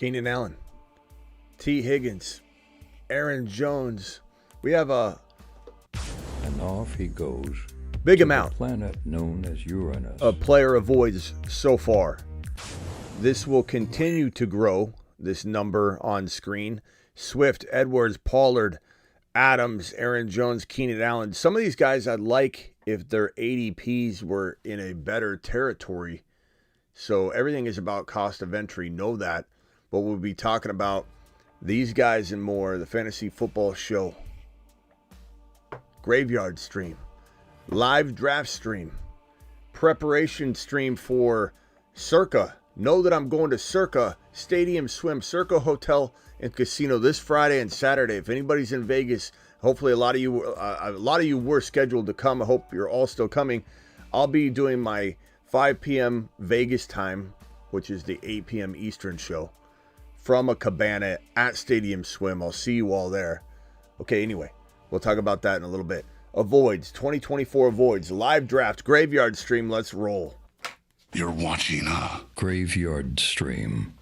Keenan Allen, T. Higgins, Aaron Jones. We have a And off he goes. big to amount the planet known as Uranus. of player avoids so far. This will continue to grow, this number on screen. Swift, Edwards, Pollard, Adams, Aaron Jones, Keenan Allen. Some of these guys I'd like if their ADPs were in a better territory. So everything is about cost of entry. Know that. But we'll be talking about these guys and more. The Fantasy Football Show. Graveyard stream. Live draft stream. Preparation stream for Circa. Know that I'm going to Circa Stadium Swim, Circa Hotel and Casino this Friday and Saturday. If anybody's in Vegas, hopefully a lot of you were scheduled to come. I hope you're all still coming. I'll be doing my 5 p.m. Vegas time, which is the 8 p.m. Eastern show, from a cabana at Stadium Swim. I'll see you all there. Okay, anyway, we'll talk about that in a little bit. Avoids, 2024 Avoids, live draft, graveyard stream. Let's roll. You're watching a Graveyard stream.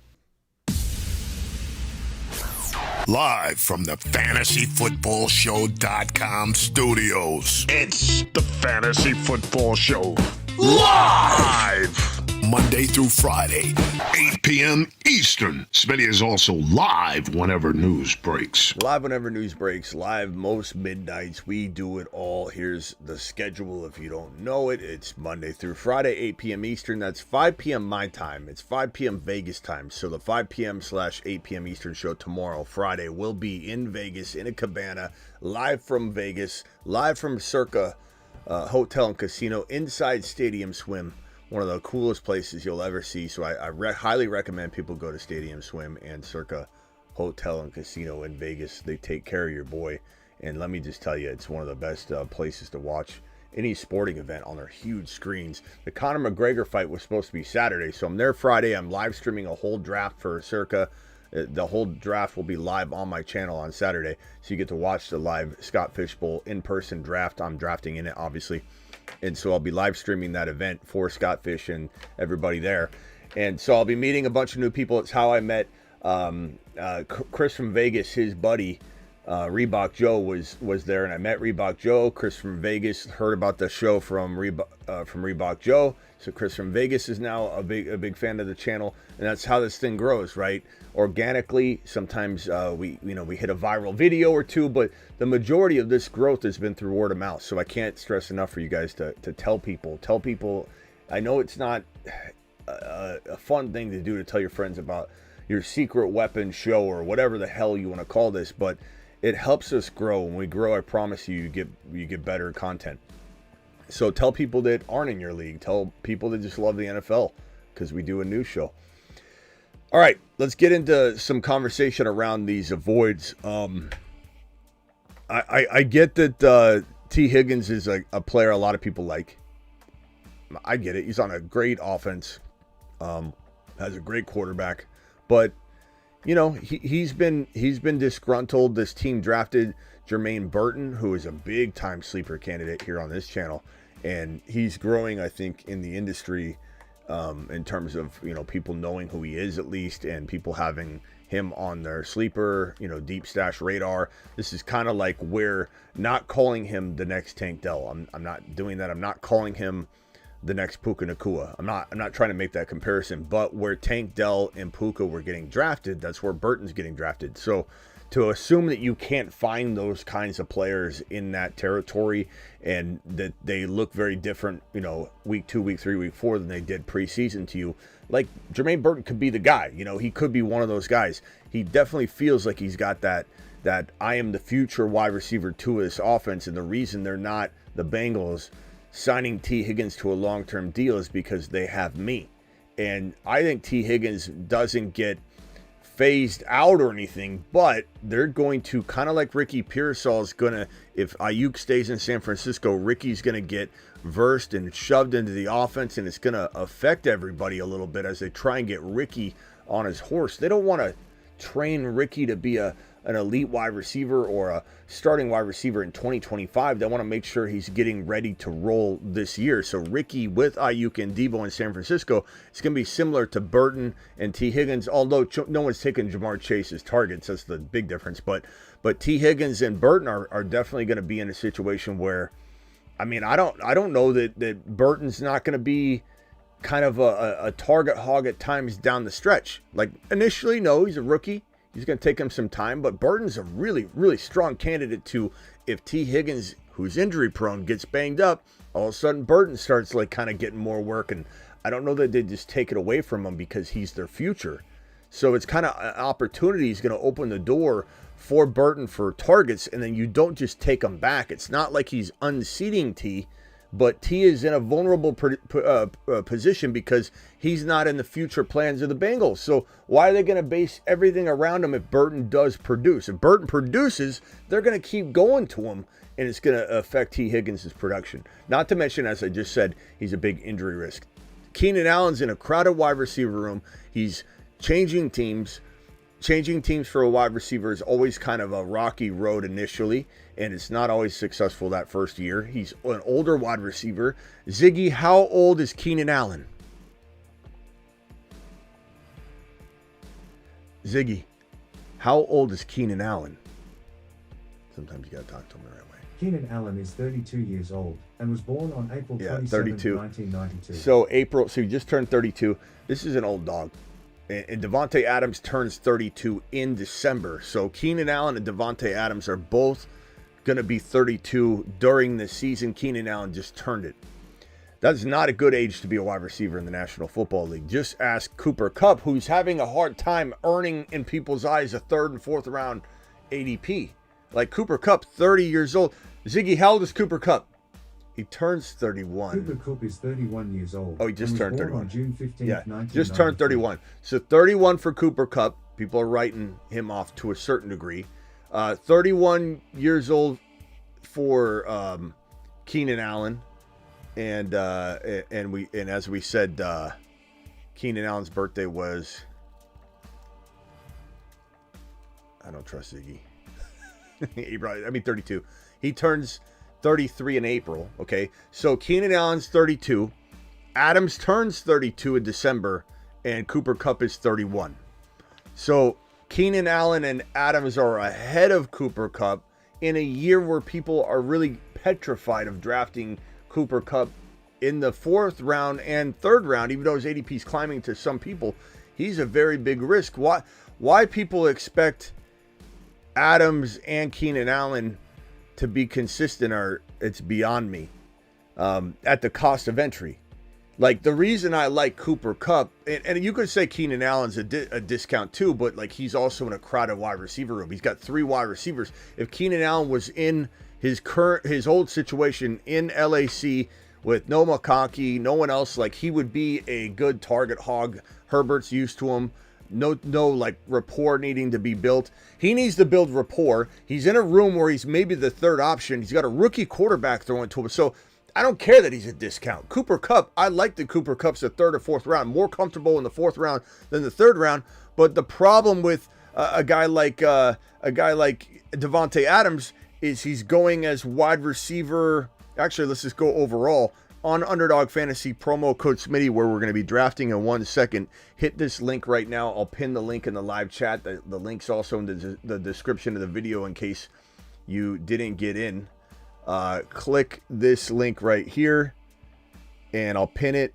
live from the FantasyFootballShow.com studios. It's the Fantasy Football Show live Monday through Friday, 8 p.m. Eastern. Smitty is also live whenever news breaks. Live whenever news breaks, live most midnights. We do it all. Here's the schedule. If you don't know it, it's Monday through Friday, 8 p.m. Eastern. That's 5 p.m. my time. It's 5 p.m. Vegas time. So the 5 p.m/8 p.m. Eastern show tomorrow, Friday, will be in Vegas, in a cabana, live from Vegas, live from Circa Hotel and Casino, inside Stadium Swim. One of the coolest places you'll ever see. So I highly recommend people go to Stadium Swim and Circa Hotel and Casino in Vegas. They take care of your boy. And let me just tell you, it's one of the best places to watch any sporting event on their huge screens. The Conor McGregor fight was supposed to be Saturday. So I'm there Friday. I'm live streaming a whole draft for Circa. The whole draft will be live on my channel on Saturday. So you get to watch the live Scott Fishbowl in-person draft. I'm drafting in it, obviously. And so I'll be live streaming that event for Scott Fish and everybody there. And so I'll be meeting a bunch of new people. It's how I met Chris from Vegas. His buddy, Reebok Joe, was there. And I met Reebok Joe. Chris from Vegas heard about the show from Reebok Joe. So Chris from Vegas is now a big fan of the channel. And that's how this thing grows, right? Organically. Sometimes we hit a viral video or two, but the majority of this growth has been through word of mouth. So I can't stress enough for you guys to tell people. I know it's not a fun thing to do, to tell your friends about your secret weapon show or whatever the hell you want to call this, but it helps us grow. When we grow, I promise you get better content. So tell people that aren't in your league. Tell people that just love the NFL, because we do a news show. All right, let's get into some conversation around these avoids. I get that T. Higgins is a player a lot of people like. I get it. He's on a great offense, has a great quarterback, but you know he's been disgruntled. This team drafted Jermaine Burton, who is a big time sleeper candidate here on this channel, and he's growing, I think, in the industry. In terms of, people knowing who he is, at least, and people having him on their sleeper, deep stash radar. This is kind of like we're not calling him the next Tank Dell. I'm not doing that. I'm not calling him the next Puka Nacua. I'm not trying to make that comparison, but where Tank Dell and Puka were getting drafted, that's where Burton's getting drafted. So to assume that you can't find those kinds of players in that territory and that they look very different, week 2, week 3, week 4 than they did preseason to you, like Jermaine Burton could be the guy. He could be one of those guys. He definitely feels like he's got that I am the future wide receiver to this offense. And the reason they're not, the Bengals, signing T. Higgins to a long-term deal is because they have me. And I think T. Higgins doesn't get phased out or anything, but they're going to, kind of like Ricky Pearsall is going to, if Ayuk stays in San Francisco, Ricky's going to get versed and shoved into the offense, and it's going to affect everybody a little bit as they try and get Ricky on his horse. They don't want to train Ricky to be a an elite wide receiver or a starting wide receiver in 2025. They want to make sure he's getting ready to roll this year. So Ricky with Ayuk and Debo in San Francisco, it's going to be similar to Burton and T. Higgins, although no one's taking Jamar Chase's targets. That's the big difference. But T. Higgins and Burton are definitely going to be in a situation where, I mean, I don't know that Burton's not going to be kind of a target hog at times down the stretch. Like initially, no, he's a rookie. He's going to take him some time, but Burton's a really, really strong candidate to, if T. Higgins, who's injury prone, gets banged up, all of a sudden Burton starts like kind of getting more work. And I don't know that they just take it away from him because he's their future. So it's kind of an opportunity. He's going to open the door for Burton for targets, and then you don't just take him back. It's not like he's unseating T, but T is in a vulnerable position because he's not in the future plans of the Bengals. So why are they going to base everything around him if Burton does produce? If Burton produces, they're going to keep going to him, and it's going to affect T. Higgins' production. Not to mention, as I just said, he's a big injury risk. Keenan Allen's in a crowded wide receiver room. He's changing teams. Changing teams for a wide receiver is always kind of a rocky road initially, and it's not always successful that first year. He's an older wide receiver. Ziggy, how old is Keenan Allen? Ziggy, how old is Keenan Allen? Sometimes you got to talk to him the right way. Keenan Allen is 32 years old and was born on April 27, 1992. So he just turned 32. This is an old dog. And Davante Adams turns 32 in December. So Keenan Allen and Davante Adams are both going to be 32 during the season. Keenan Allen just turned it. That's not a good age to be a wide receiver in the National Football League. Just ask Cooper Kupp, who's having a hard time earning in people's eyes a 3rd and 4th round ADP. Like Cooper Kupp, 30 years old. Ziggy, how old is Cooper Kupp? He turns 31. Cooper Kupp is 31 years old. Oh, he just turned 31. On June 15th, yeah, 1993. just turned 31. So 31 for Cooper Kupp. People are writing him off to a certain degree. 31 years old for Keenan Allen, and as we said, Keenan Allen's birthday was. I don't trust Ziggy. 32. He turns 33 in April. Okay, so Keenan Allen's 32. Adams turns 32 in December, and Cooper Kupp is 31. So Keenan Allen and Adams are ahead of Cooper Kupp in a year where people are really petrified of drafting Cooper Kupp in the 4th round and 3rd round, even though his ADP is climbing to some people. He's a very big risk. Why people expect Adams and Keenan Allen to be consistent it's beyond me. At the cost of entry. Like the reason I like Cooper Kupp, and you could say Keenan Allen's a discount too, but like he's also in a crowded wide receiver room. He's got 3 wide receivers. If Keenan Allen was in his old situation in LAC with no McConkey, no one else, like he would be a good target hog. Herbert's used to him. No like rapport needing to be built. He needs to build rapport. He's in a room where he's maybe the 3rd option. He's got a rookie quarterback throwing to him. So I don't care that he's a discount. Cooper Kupp, I like the Cooper Kupp's the 3rd or 4th round. More comfortable in the 4th round than the 3rd round. But the problem with a guy like Davante Adams is he's going as wide receiver. Actually, let's just go overall. On Underdog Fantasy, promo code Smitty, where we're going to be drafting in 1 second. Hit this link right now. I'll pin the link in the live chat. The link's also in the description of the video in case you didn't get in. Click this link right here, and I'll pin it.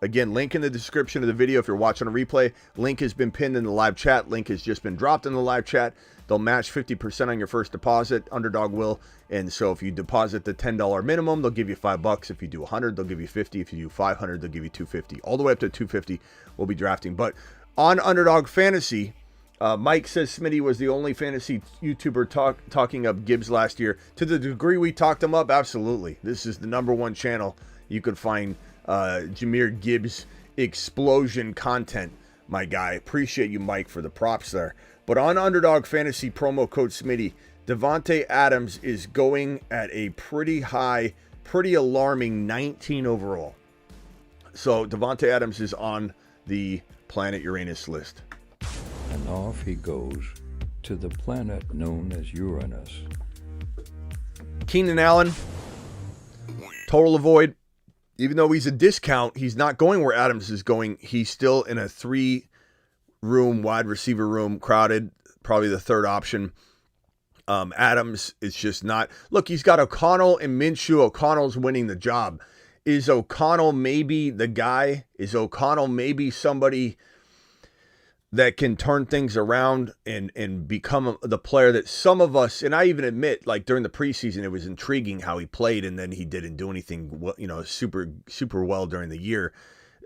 Again, link in the description of the video if you're watching a replay. Link has been pinned in the live chat. Link has just been dropped in the live chat. They'll match 50% on your first deposit. Underdog will. And so if you deposit the $10 minimum, they'll give you $5. If you do 100, they'll give you 50. If you do 500, they'll give you 250. All the way up to 250, we'll be drafting. But on Underdog Fantasy, Mike says Smitty was the only fantasy YouTuber talking up Gibbs last year. To the degree we talked him up, absolutely. This is the #1 channel. You could find Jahmyr Gibbs explosion content, my guy. Appreciate you, Mike, for the props there. But on Underdog Fantasy, promo code Smitty, Davante Adams is going at a pretty high, pretty alarming 19 overall. So Davante Adams is on the Planet Uranus list. And off he goes to the planet known as Uranus. Keenan Allen, total avoid. Even though he's a discount, he's not going where Adams is going. He's still in a 3-room wide receiver room, crowded, probably the third option. Adams is just not. Look, he's got O'Connell and Minshew. O'Connell's winning the job. Is O'Connell maybe the guy? Is O'Connell maybe somebody that can turn things around and become the player that some of us, and I even admit, like during the preseason, it was intriguing how he played, and then he didn't do anything, super well during the year.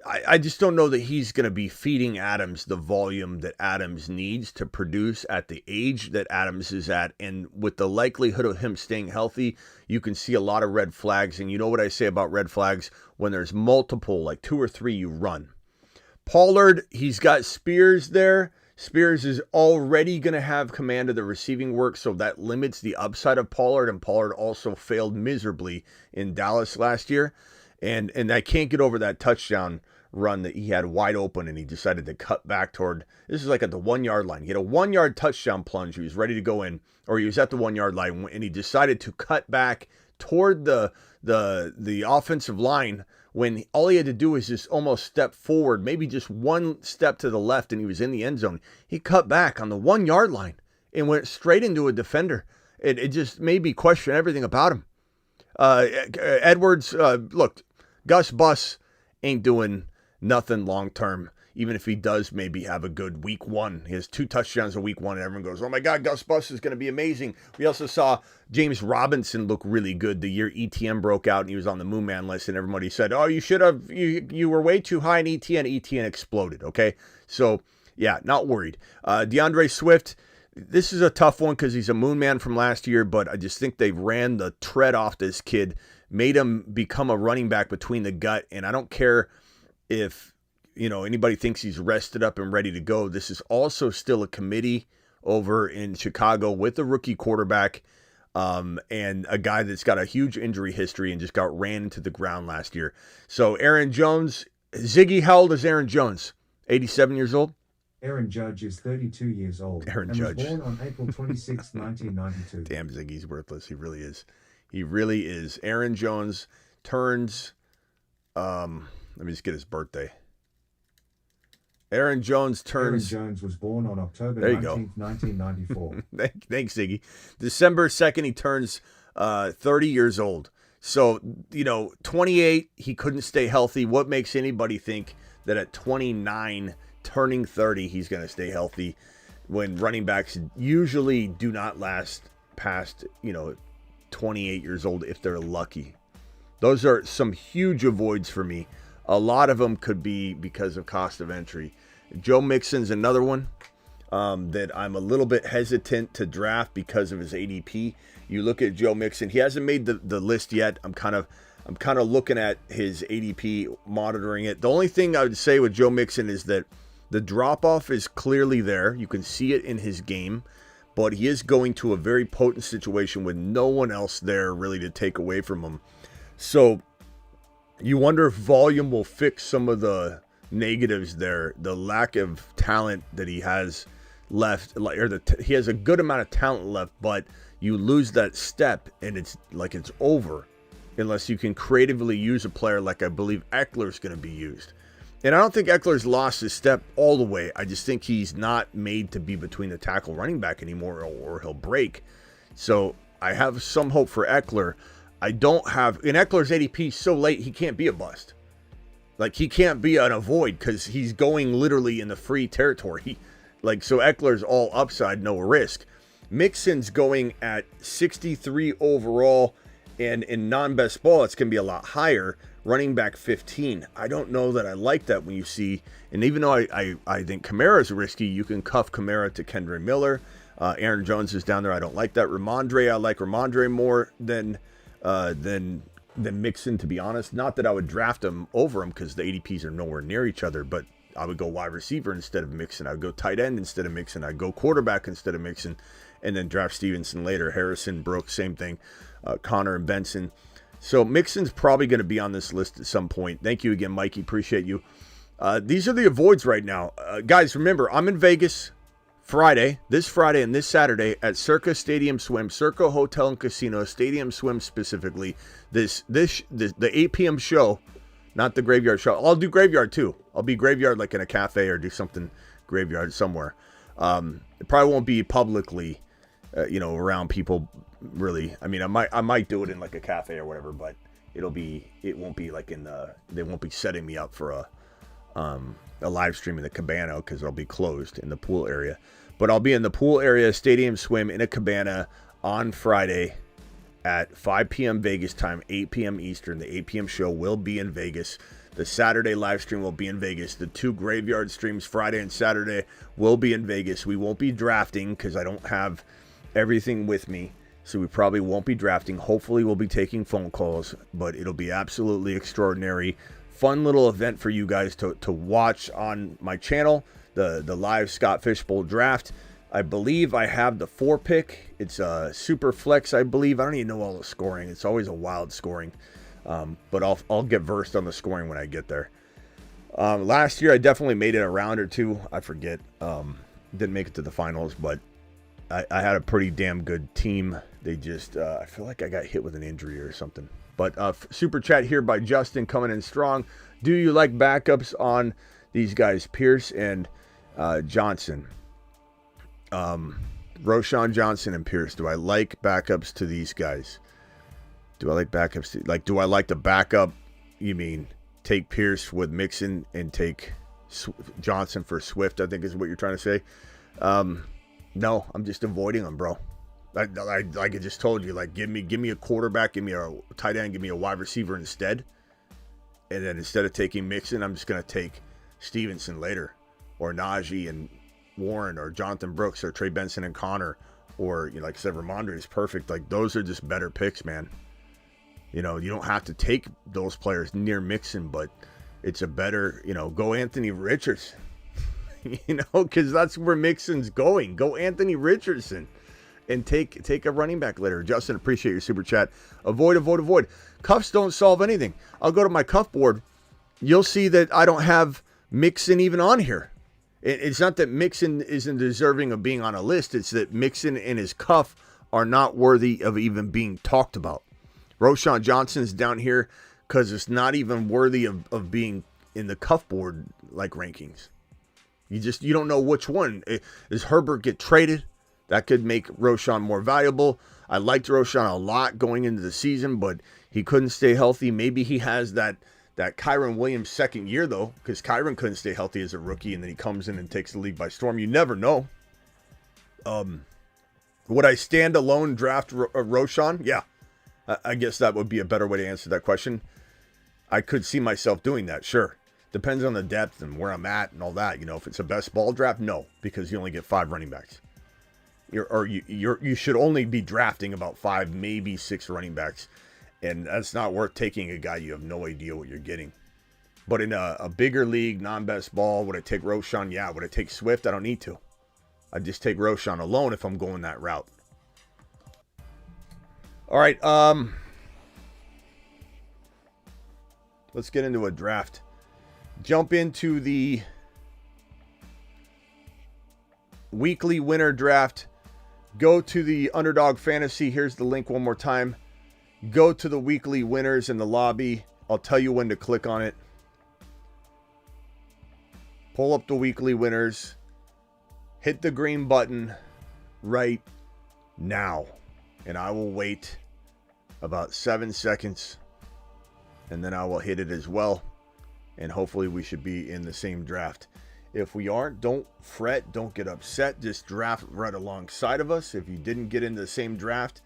I just don't know that he's going to be feeding Adams the volume that Adams needs to produce at the age that Adams is at. And with the likelihood of him staying healthy, you can see a lot of red flags. And you know what I say about red flags? When there's multiple, like 2 or 3, you run. Pollard, he's got Spears there. Spears is already going to have command of the receiving work, so that limits the upside of Pollard. And Pollard also failed miserably in Dallas last year. And I can't get over that touchdown run that he had wide open, and he decided to cut back toward, this is like at the 1-yard line. He had a 1-yard touchdown plunge. He was ready to go in, or he was at the 1-yard line, and he decided to cut back toward the offensive line when all he had to do was just almost step forward, maybe just one step to the left, and he was in the end zone. He cut back on the 1-yard line and went straight into a defender. It just made me question everything about him. Edwards, look, Gus Bus ain't doing nothing long term. Even if he does maybe have a good week 1. He has 2 touchdowns in week 1, and everyone goes, oh my God, Gus Bus is going to be amazing. We also saw James Robinson look really good the year ETN broke out and he was on the Moon Man list, and everybody said, oh, you were way too high in ETN. ETN exploded, okay? So, yeah, not worried. DeAndre Swift, this is a tough one because he's a Moon Man from last year, but I just think they ran the tread off this kid, made him become a running back between the gut, and I don't care if anybody thinks he's rested up and ready to go. This is also still a committee over in Chicago with a rookie quarterback and a guy that's got a huge injury history and just got ran into the ground last year. So Aaron Jones, Ziggy, how old is Aaron Jones? 87 years old? Aaron Judge is 32 years old and was born on April 26, 1992. Damn, Ziggy's worthless. He really is. He really is. Aaron Jones turns, let me just get his birthday. Aaron Jones was born on October 19th, 1994. Thanks, Ziggy. December 2nd, he turns 30 years old. So, 28, he couldn't stay healthy. What makes anybody think that at 29, turning 30, he's going to stay healthy when running backs usually do not last past, 28 years old if they're lucky? Those are some huge avoids for me. A lot of them could be because of cost of entry. Joe Mixon's another one that I'm a little bit hesitant to draft because of his ADP. You look at Joe Mixon; he hasn't made the list yet. I'm kind of looking at his ADP, monitoring it. The only thing I would say with Joe Mixon is that the drop off is clearly there. You can see it in his game, but he is going to a very potent situation with no one else there really to take away from him. So you wonder if volume will fix some of the negatives there, the lack of talent that he has left, he has a good amount of talent left, but you lose that step and it's like it's over unless you can creatively use a player like I believe Eckler's going to be used. And I don't think Eckler's lost his step all the way. I just think he's not made to be between the tackle running back anymore, or he'll break. So I have some hope for Eckler. I don't have, in Eckler's ADP so late, he can't be a bust. Like, he can't be an avoid because he's going literally in the free territory. So Eckler's all upside, no risk. Mixon's going at 63 overall, and in non-best ball, it's going to be a lot higher. Running back 15. I don't know that I like that when you see, and even though I think Kamara's risky, you can cuff Kamara to Kendre Miller. Aaron Jones is down there. I don't like that. Ramondre, I like Ramondre more than Mixon, to be honest. Not that I would draft him over him because the ADPs are nowhere near each other, but I would go wide receiver instead of Mixon. I would go tight end instead of Mixon. I'd go quarterback instead of Mixon, and then draft Stevenson later. Harrison, Brooks, same thing. Connor and Benson. So Mixon's probably going to be on this list at some point. Thank you again, Mikey. Appreciate you. These are the avoids right now. Guys, remember, I'm in Vegas this Friday and this Saturday at Circa Stadium Swim, Circa Hotel and Casino, Stadium Swim specifically. The 8 p.m. show, not the graveyard show. I'll do graveyard too. I'll be graveyard like in a cafe or do something graveyard somewhere. It probably won't be publicly, around people really. I mean, I might do it in like a cafe or whatever, but it won't be like they won't be setting me up for a live stream in the cabana because it'll be closed in the pool area. But I'll be in the pool area, Stadium Swim in a cabana on Friday at 5 p.m. Vegas time, 8 p.m. Eastern. The 8 p.m. show will be in Vegas. The Saturday live stream will be in Vegas. The 2 graveyard streams, Friday and Saturday, will be in Vegas. We won't be drafting because I don't have everything with me. So we probably won't be drafting. Hopefully we'll be taking phone calls, but it'll be absolutely extraordinary. Fun little event for you guys to watch on my channel, the live Scott Fishbowl draft. I believe I have the 4 pick. It's a super flex, I believe. I don't even know all the scoring. It's always a wild scoring. But I'll get versed on the scoring when I get there. Last year I definitely made it a round or two. I forget. Didn't make it to the finals, but I had a pretty damn good team. They just, I feel like I got hit with an injury or something. But super chat here by Justin coming in strong. Do you like backups on these guys, Pierce and Johnson? Roschon Johnson and Pierce. Do I like backups to these guys? Do I like backups? Do I like to back up? You mean take Pierce with Mixon and take Johnson for Swift, I think is what you're trying to say. No, I'm just avoiding them, bro. Like I just told you, like give me a quarterback, give me a tight end, give me a wide receiver instead. And then instead of taking Mixon, I'm just going to take Stevenson later, or Najee and Warren, or Jonathan Brooks, or Trey Benson and Connor, or like I said, Ramondre is perfect. Like those are just better picks, man. You don't have to take those players near Mixon, but it's a better, go Anthony Richardson. Because that's where Mixon's going. Go Anthony Richardson and take a running back later. Justin, appreciate your super chat. Avoid. Cuffs don't solve anything. I'll go to my cuff board. You'll see that I don't have Mixon even on here. It's not that Mixon isn't deserving of being on a list. It's that Mixon and his cuff are not worthy of even being talked about. Roschon Johnson's down here because it's not even worthy of being in the cuff board like rankings. You don't know which one. Does Herbert get traded? That could make Roschon more valuable. I liked Roschon a lot going into the season, but he couldn't stay healthy. Maybe he has that Kyron Williams second year, though, because Kyron couldn't stay healthy as a rookie, and then he comes in and takes the league by storm. You never know. Would I stand alone draft Roschon? Yeah. I guess that would be a better way to answer that question. I could see myself doing that, sure. Depends on the depth and where I'm at and all that. If it's a best ball draft, no, because you only get 5 running backs. You should only be drafting about 5, maybe 6 running backs, and that's not worth taking a guy you have no idea what you're getting. But in a bigger league, non-best ball, would I take Roschon? Yeah. Would I take Swift? I don't need to. I'd just take Roschon alone if I'm going that route. All right, let's get into a draft. Jump into the weekly winner draft. Go to the Underdog Fantasy. Here's the link one more time. Go to the weekly winners in the lobby. I'll tell you when to click on it. Pull up the weekly winners. Hit the green button right now. And I will wait about 7 seconds. And then I will hit it as well. And hopefully we should be in the same draft. If we aren't, don't fret. Don't get upset. Just draft right alongside of us. If you didn't get into the same draft,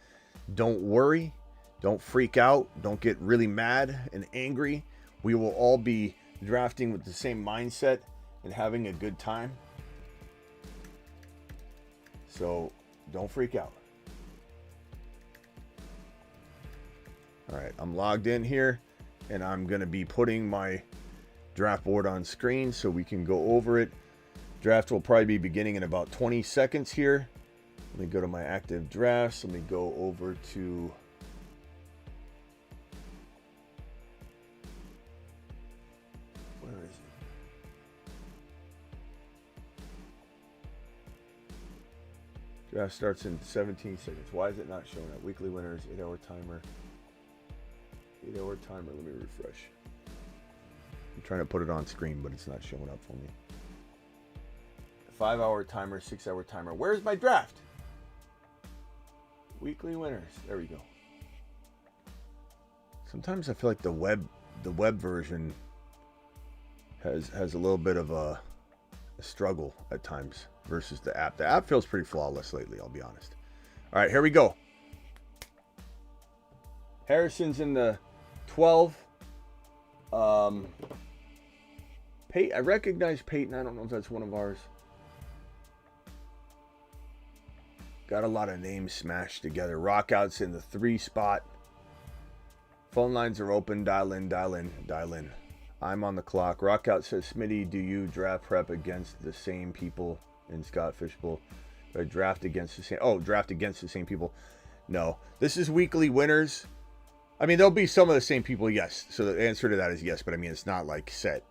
don't worry. Don't freak out. Don't get really mad and angry. We will all be drafting with the same mindset and having a good time. So don't freak out. All right, I'm logged in here, and I'm going to be putting my draft board on screen so we can go over it. Draft will probably be beginning in about 20 seconds here. Let me go to my active drafts. Let me go over to where is it? Draft starts in 17 seconds. Why is it not showing up? Weekly winners, 8-hour timer. 8-hour timer. Let me refresh. I'm trying to put it on screen, but it's not showing up for me. 5-hour timer, 6-hour timer. Where's my draft? Weekly winners. There we go. Sometimes I feel like the web version has a little bit of a struggle at times versus the app. The app feels pretty flawless lately, I'll be honest. All right, here we go. Harrison's in the 12. I recognize Peyton. I don't know if that's one of ours. Got a lot of names smashed together. Rockout's in the 3 spot. Phone lines are open. Dial in, dial in, dial in. I'm on the clock. Rockout says, Smitty, do you draft prep against the same people in Scott Fishbowl? Do I draft against the same... Oh, draft against the same people. No. This is weekly winners. I mean, there'll be some of the same people, yes. So the answer to that is yes, but I mean, it's not like set.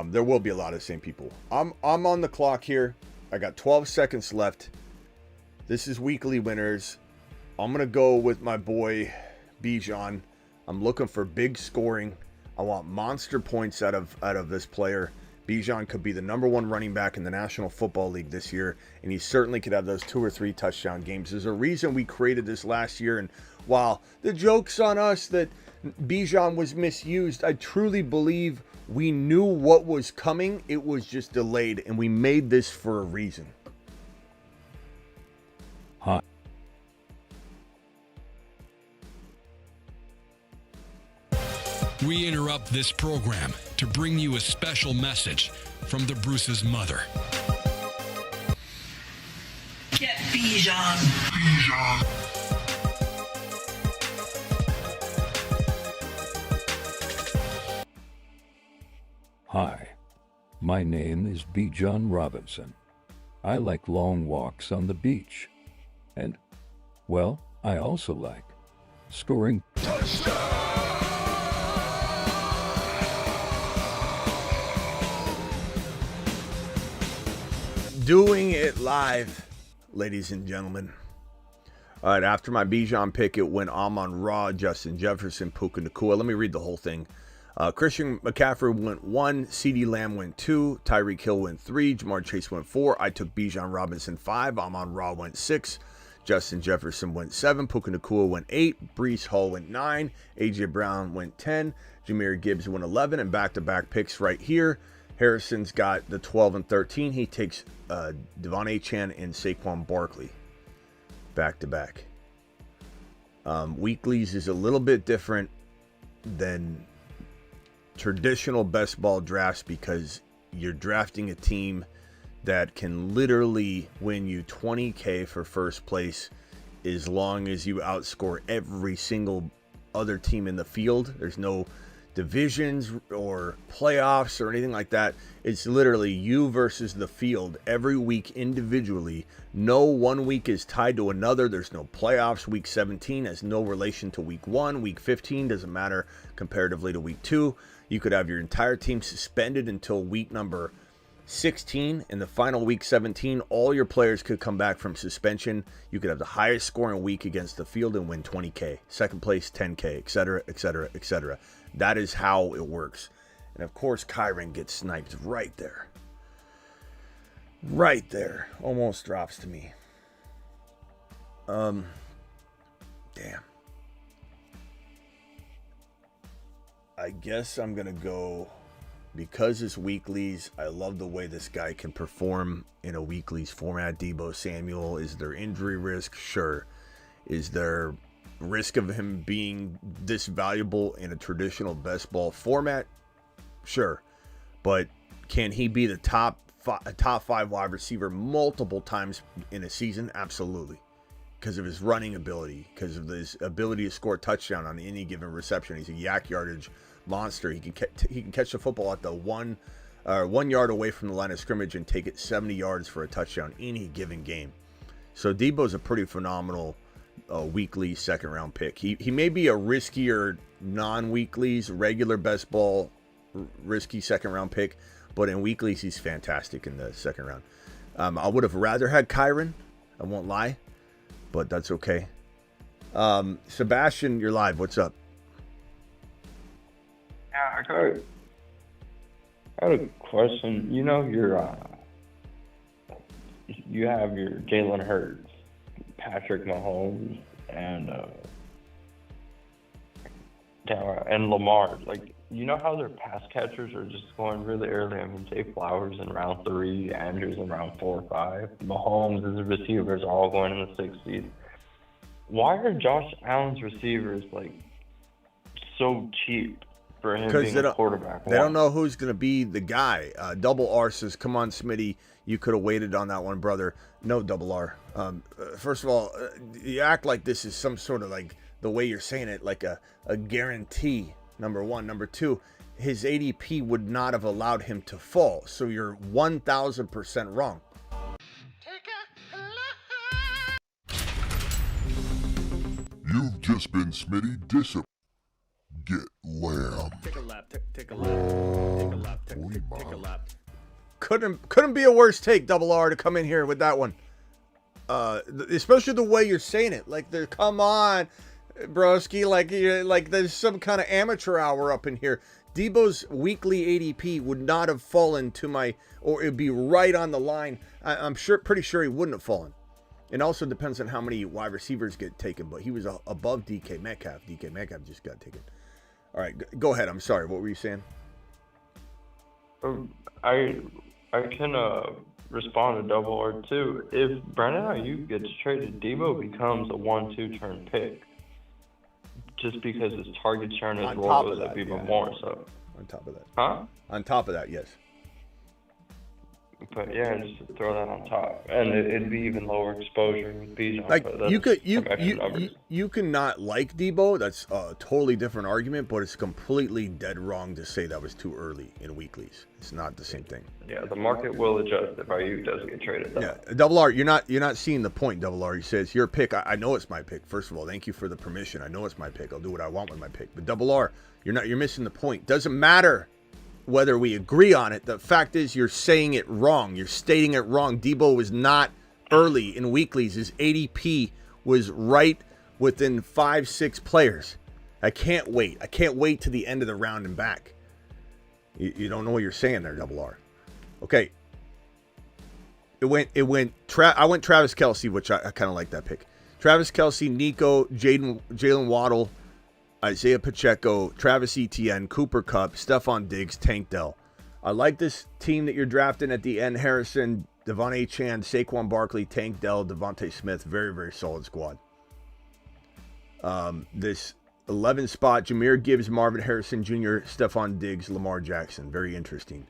There will be a lot of the same people. I'm on the clock here. I got 12 seconds left. This is weekly winners. I'm going to go with my boy Bijan. I'm looking for big scoring. I want monster points out of this player. Bijan could be the #1 running back in the National Football League this year, and he certainly could have those 2 or 3 touchdown games. There's a reason we created this last year, and while the joke's on us that Bijan was misused, I truly believe we knew what was coming. It was just delayed, and we made this for a reason. Hi. We interrupt this program to bring you a special message from the Bruce's mother. Get Bijan. Hi, my name is Bijan Robinson. I like long walks on the beach. And, well, I also like scoring. Doing it live, ladies and gentlemen. All right, after my Bijan pick, it went Amon-Ra, Justin Jefferson, Puka Nacua. Let me read the whole thing. Christian McCaffrey went 1, CeeDee Lamb went 2, Tyreek Hill went 3, Jamar Chase went 4. I took Bijan Robinson 5, Amon-Ra went 6, Justin Jefferson went 7, Puka Nacua went 8, Breece Hall went 9, A.J. Brown went 10, Jahmyr Gibbs went 11, and back-to-back picks right here. Harrison's got the 12 and 13. He takes Devon Achane and Saquon Barkley back-to-back. Weeklies is a little bit different than traditional best ball drafts because you're drafting a team that can literally win you $20K for first place as long as you outscore every single other team in the field. There's no divisions or playoffs or anything like that. It's literally you versus the field every week individually. No one week is tied to another. There's no playoffs. Week 17 has no relation to week 1. Week 15 doesn't matter comparatively to week 2. You could have your entire team suspended until week number 16. In the final week 17, all your players could come back from suspension. You could have the highest scoring week against the field and win $20K. Second place, $10K, etc., etc., etc. That is how it works. And of course, Kyron gets sniped right there. Right there. Almost drops to me. Damn. I guess I'm going to go, because it's weeklies, I love the way this guy can perform in a weeklies format. Deebo Samuel, is there injury risk? Sure. Is there risk of him being this valuable in a traditional best ball format? Sure. But can he be the top 5 wide receiver multiple times in a season? Absolutely. Because of his running ability, because of his ability to score a touchdown on any given reception. He's a yak yardage monster. He can catch the football at the 1 yard away from the line of scrimmage and take it 70 yards for a touchdown any given game. So Deebo's a pretty phenomenal weekly second round pick. He may be a riskier non-weeklies, regular best ball, risky second round pick, but in weeklies he's fantastic in the second round. I would have rather had Kyron. I won't lie, but that's okay. Sebastian, you're live. What's up? Yeah, I got a question. You know, you have your Jalen Hurts, Patrick Mahomes, and Lamar. Like, you know how their pass catchers are just going really early? I mean, Zay Flowers in round 3, Andrews in round 4 or 5. Mahomes and the receivers are all going in the 6th seed. Why are Josh Allen's receivers, like, so cheap for him being a quarterback? They don't know who's going to be the guy. Double R says, come on, Smitty. You could have waited on that one, brother. No, Double R. First of all, you act like this is some sort of, like, the way you're saying it, like a guarantee, number one. Number two, his ADP would not have allowed him to fall. So you're 1,000% wrong. You've just been Smitty Discipline. Get lamb. Take a lap, take a lap, take a lap, take a lap. Couldn't be a worse take, Double R, to come in here with that one. Especially the way you're saying it. Like, come on, broski. Like there's some kind of amateur hour up in here. Debo's weekly ADP would not have fallen to my, or it'd be right on the line. I'm pretty sure he wouldn't have fallen. It also depends on how many wide receivers get taken, but he was above DK Metcalf. DK Metcalf just got taken. All right, go ahead. I'm sorry. What were you saying? I can respond to Double R too. If Brandon Ayuk gets traded, Debo becomes a 1-2 turn pick, just because his target share and his role goes up even more. So on top of that, On top of that, yes. But yeah, just throw that on top, and it'd be even lower exposure with Bijan. Like you cannot like Debo. That's a totally different argument, but it's completely dead wrong to say that was too early in weeklies. It's not the same thing. Yeah, the market will adjust if Ayuk does get traded. Yeah, Double R, you're not seeing the point. Double R, you say it's your pick. I know it's my pick. First of all, thank you for the permission. I know it's my pick. I'll do what I want with my pick. But Double R, you're missing the point. Doesn't matter whether we agree on it. The fact is you're saying it wrong. You're stating it wrong. Debo was not early in weeklies. His ADP was right within 5-6 players. I can't wait. I can't wait to the end of the round and back. You don't know what you're saying there, Double R. Okay. I went Travis Kelce, which I kind of like that pick. Travis Kelce, Nico, Jalen Waddle, Isaiah Pacheco, Travis Etienne, Cooper Kupp, Stephon Diggs, Tank Dell. I like this team that you're drafting at the end. Harrison, Devon A. Chan, Saquon Barkley, Tank Dell, Devontae Smith. Very, very solid squad. This 11 spot, Jahmyr Gibbs, Marvin Harrison Jr., Stephon Diggs, Lamar Jackson. Very interesting.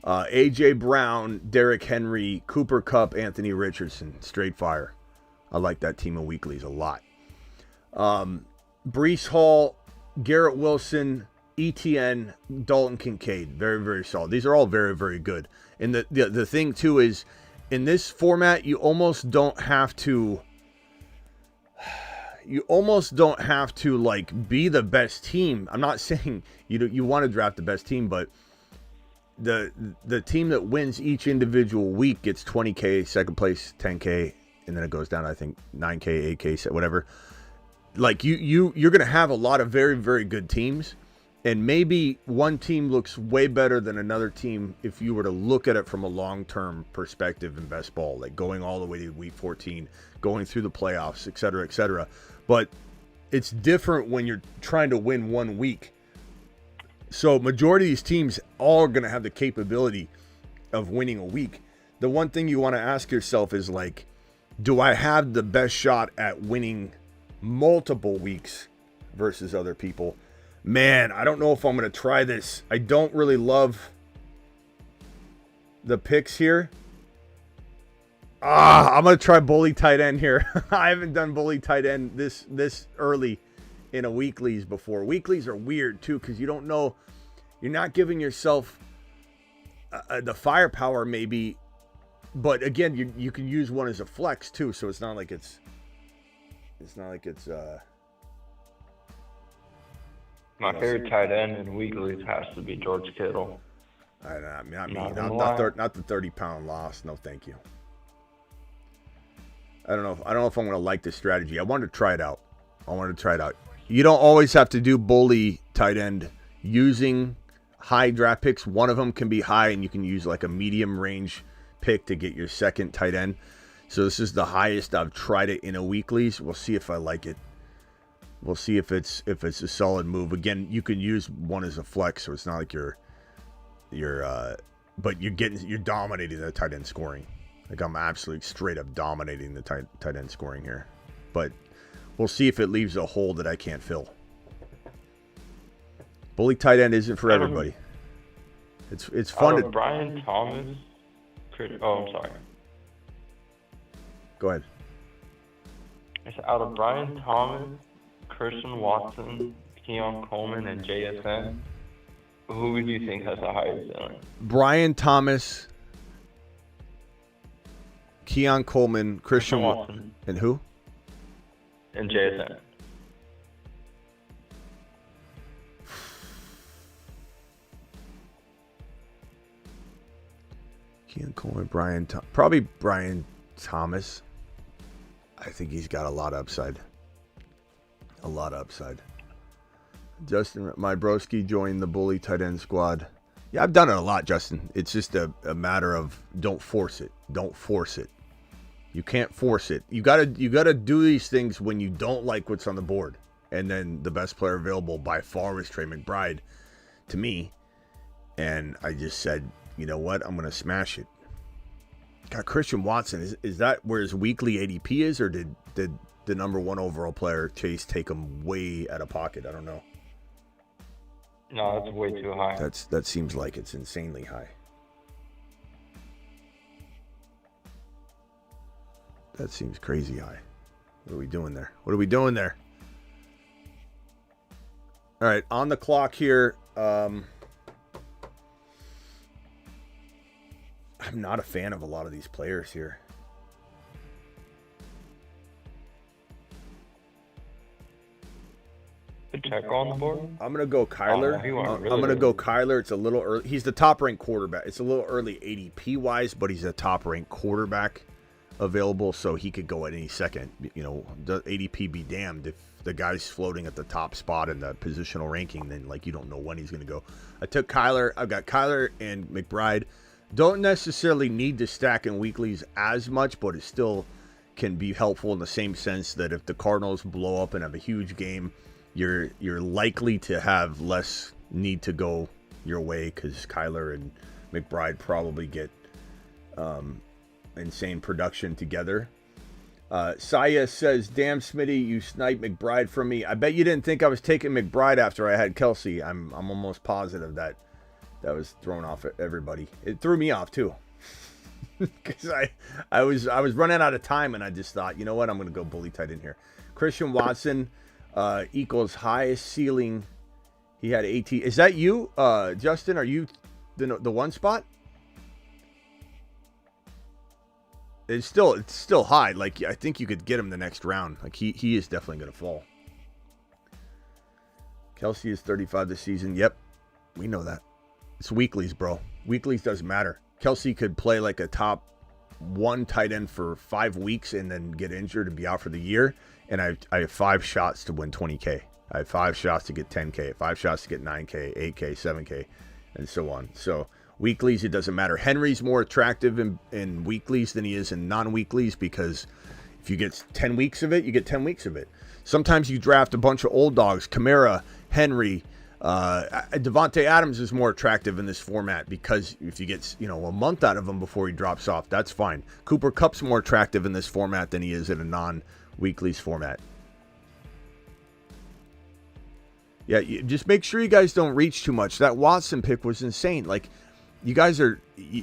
A.J. Brown, Derrick Henry, Cooper Kupp, Anthony Richardson. Straight fire. I like that team of weeklies a lot. Breece Hall, Garrett Wilson, ETN, Dalton Kincaid. Very, very solid. These are all very, very good. And the thing, too, is in this format, you almost don't have to like be the best team. I'm not saying you want to draft the best team, but the team that wins each individual week gets 20K, second place 10K, and then it goes down, I think, 9K, 8K, whatever. Like you're going to have a lot of very, very good teams, and maybe one team looks way better than another team if you were to look at it from a long-term perspective in best ball, like going all the way to week 14, going through the playoffs, et cetera, et cetera. But it's different when you're trying to win one week. So majority of these teams all are going to have the capability of winning a week. The one thing you want to ask yourself is, like, do I have the best shot at winning multiple weeks versus other people? Man, I don't know if I'm going to try this. I don't really love the picks here. I'm going to try bully tight end here. I haven't done bully tight end this early in a weeklies before. Weeklies are weird too, because you don't know. You're not giving yourself the firepower maybe, but again, you can use one as a flex too, so it's not like it's my favorite tight end in weeklies has to be George Kittle. Not the 30-pound loss. No, thank you. I don't know if I'm going to like this strategy. I wanted to try it out. You don't always have to do bully tight end using high draft picks. One of them can be high, and you can use like a medium range pick to get your second tight end. So this is the highest I've tried it in a weeklies. We'll see if I like it. We'll see if it's a solid move. Again, you can use one as a flex, so it's not like but you're dominating the tight end scoring. Like I'm absolutely straight up dominating the tight end scoring here. But we'll see if it leaves a hole that I can't fill. Bully tight end isn't for everybody. It's fun to. Brian Thomas. Oh, I'm sorry. Go ahead. It's out of Brian Thomas, Christian Watson, Keon Coleman, and JSN. Who would you think has the highest ceiling? Brian Thomas, Keon Coleman, Christian Watson, and who? And JSN. Keon Coleman, probably Brian Thomas. I think he's got a lot of upside. Justin, my broski joined the bully tight end squad. Yeah, I've done it a lot, Justin. It's just a matter of don't force it. You can't force it. You gotta do these things when you don't like what's on the board. And then the best player available by far was Trey McBride to me. And I just said, you know what? I'm gonna smash it. God, Christian Watson, is that where his weekly ADP is, or did the number one overall player Chase take him way out of pocket? I don't know. No, that's way too high. That seems like it's insanely high. That seems crazy high. What are we doing there? All right, on the clock here. I'm not a fan of a lot of these players here. Check on the board. I'm gonna go Kyler. I'm gonna go Kyler. It's a little early. He's the top ranked quarterback. It's a little early ADP wise, but he's a top ranked quarterback available, so he could go at any second. You know, the ADP be damned if the guy's floating at the top spot in the positional ranking. Then like you don't know when he's gonna go. I took Kyler. I've got Kyler and McBride. Don't necessarily need to stack in weeklies as much, but it still can be helpful in the same sense that if the Cardinals blow up and have a huge game, you're likely to have less need to go your way because Kyler and McBride probably get insane production together. Saya says, damn, Smitty, you sniped McBride from me. I bet you didn't think I was taking McBride after I had Kelsey. I'm almost positive that was thrown off everybody. It threw me off too. Because I was running out of time and I just thought, you know what, I'm going to go bully tight in here. Christian Watson equals highest ceiling. He had 18. Is that you, Justin? Are you the one spot? It's still high. Like I think you could get him the next round. Like he is definitely going to fall. Kelsey is 35 this season. Yep, we know that. It's weeklies, bro. Weeklies doesn't matter. Kelsey could play like a top one tight end for 5 weeks and then get injured and be out for the year. And I have 5 shots to win 20K. I have 5 shots to get 10K, 5 shots to get 9K, 8K, 7K, and so on. So weeklies, it doesn't matter. Henry's more attractive in weeklies than he is in non-weeklies because if you get 10 weeks of it, you get 10 weeks of it. Sometimes you draft a bunch of old dogs, Kamara, Henry. Devontae Adams is more attractive in this format because if you get a month out of him before he drops off, that's fine. Cooper Kupp's more attractive in this format than he is in a non-weeklies format. Yeah, just make sure you guys don't reach too much. That Watson pick was insane. Like, you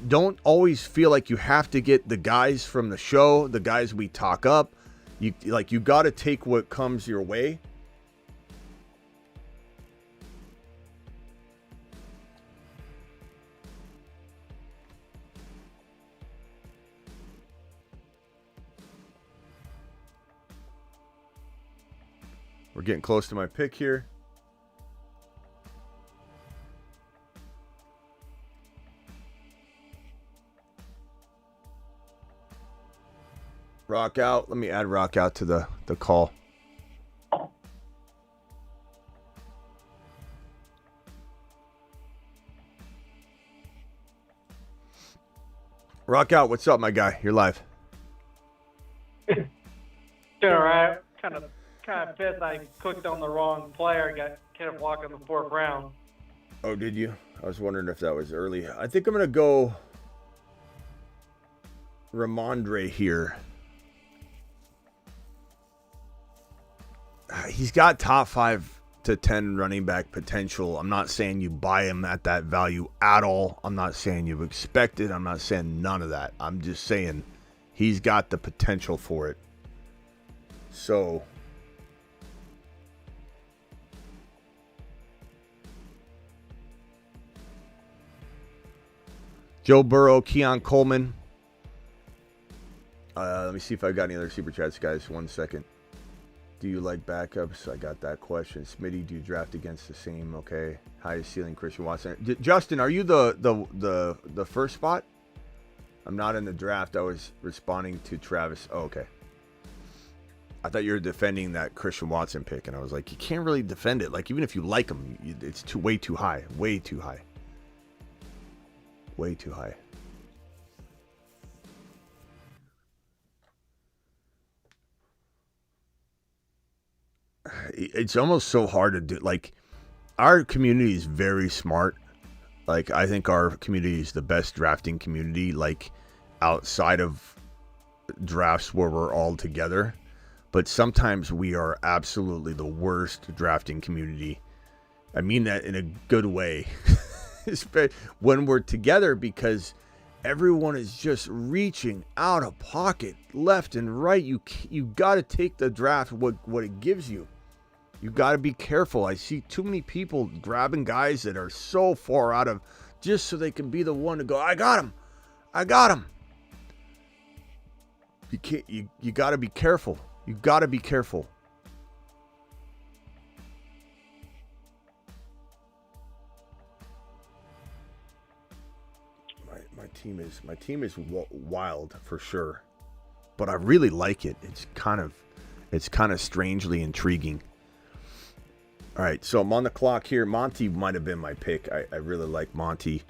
don't always feel like you have to get the guys from the show, the guys we talk up. You got to take what comes your way. We're getting close to my pick here. Rock out. Let me add Rock out to the call. Rock out. What's up, my guy? You're live. Doing all right. Kind of pissed. I clicked on the wrong player. Kept walking the fourth round. Oh, did you? I was wondering if that was early. I think I'm gonna go Ramondre here. He's got top 5 to 10 running back potential. I'm not saying you buy him at that value at all. I'm not saying you expect it. I'm not saying none of that. I'm just saying he's got the potential for it. So Joe Burrow, Keon Coleman. Let me see if I got any other super chats, guys. 1 second. Do you like backups? I got that question. Smitty, do you draft against the same? Okay. Highest ceiling, Christian Watson. Justin, are you the first spot? I'm not in the draft. I was responding to Travis. Oh, okay. I thought you were defending that Christian Watson pick, and I was like, you can't really defend it. Like, even if you like him, it's way too high. Way too high. Way too high. It's almost so hard to do. Like, our community is very smart. Like, I think our community is the best drafting community, like, outside of drafts where we're all together. But sometimes we are absolutely the worst drafting community. I mean that in a good way. When we're together, because everyone is just reaching out of pocket left and right. You got to take the draft what it gives you. You got to be careful. I see too many people grabbing guys that are so far out of, just so they can be the one to go, I got him. You can't. You got to be careful. You got to be careful. My team is wild for sure, but I really like it. It's kind of strangely intriguing. All right, so I'm on the clock here. Monty might have been my pick. I really like Monty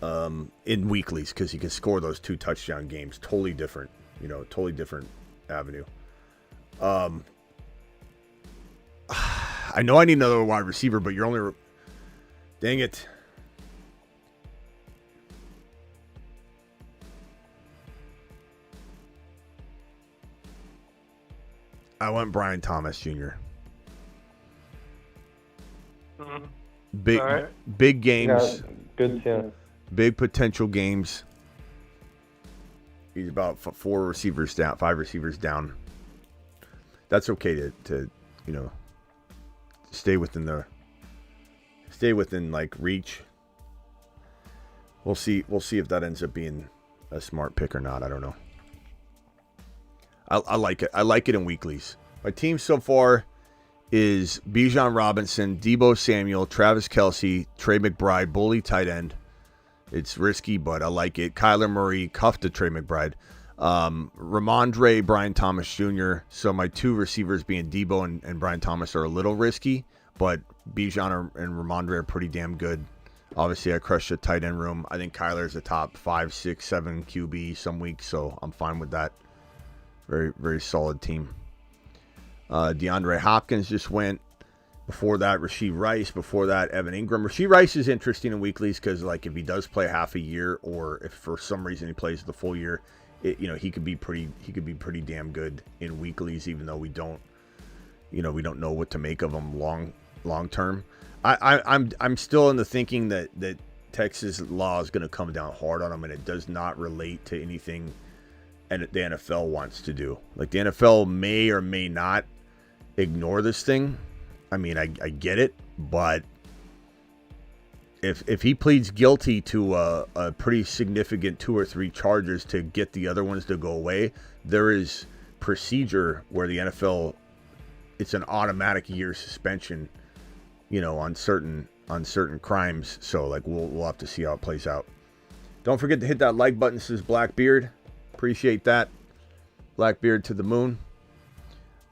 in weeklies because he can score those 2 touchdown games. Totally different, totally different avenue. I know I need another wide receiver, but you're only... Dang it. I went Brian Thomas Jr. Mm-hmm. Big games. Yeah, good chance. Big potential games. He's about 5 receivers down. That's okay to stay within like reach. We'll see if that ends up being a smart pick or not. I don't know. I like it. I like it in weeklies. My team so far is Bijan Robinson, Deebo Samuel, Travis Kelce, Trey McBride, bully tight end. It's risky, but I like it. Kyler Murray, cuff to Trey McBride. Ramondre, Brian Thomas Jr. So my 2 receivers being Deebo and Brian Thomas are a little risky, but Bijan and Ramondre are pretty damn good. Obviously, I crushed the tight end room. I think Kyler's a top 5, 6, 7 QB some weeks, so I'm fine with that. Very, very solid team. DeAndre Hopkins just went. Before that, Rashee Rice. Before that, Evan Ingram. Rashee Rice is interesting in weeklies because, like, if he does play half a year, or if for some reason he plays the full year, he could be pretty damn good in weeklies. Even though we don't know what to make of him long term. I'm still in the thinking that Texas law is going to come down hard on him, and it does not relate to anything and the NFL wants to do. Like, the NFL may or may not ignore this thing. I mean, I get it, but if he pleads guilty to a pretty significant 2 or 3 charges to get the other ones to go away, there is procedure where the NFL, it's an automatic year suspension, on certain crimes. So, like, we'll have to see how it plays out. Don't forget to hit that like button, says Blackbeard. Appreciate that. Blackbeard to the moon.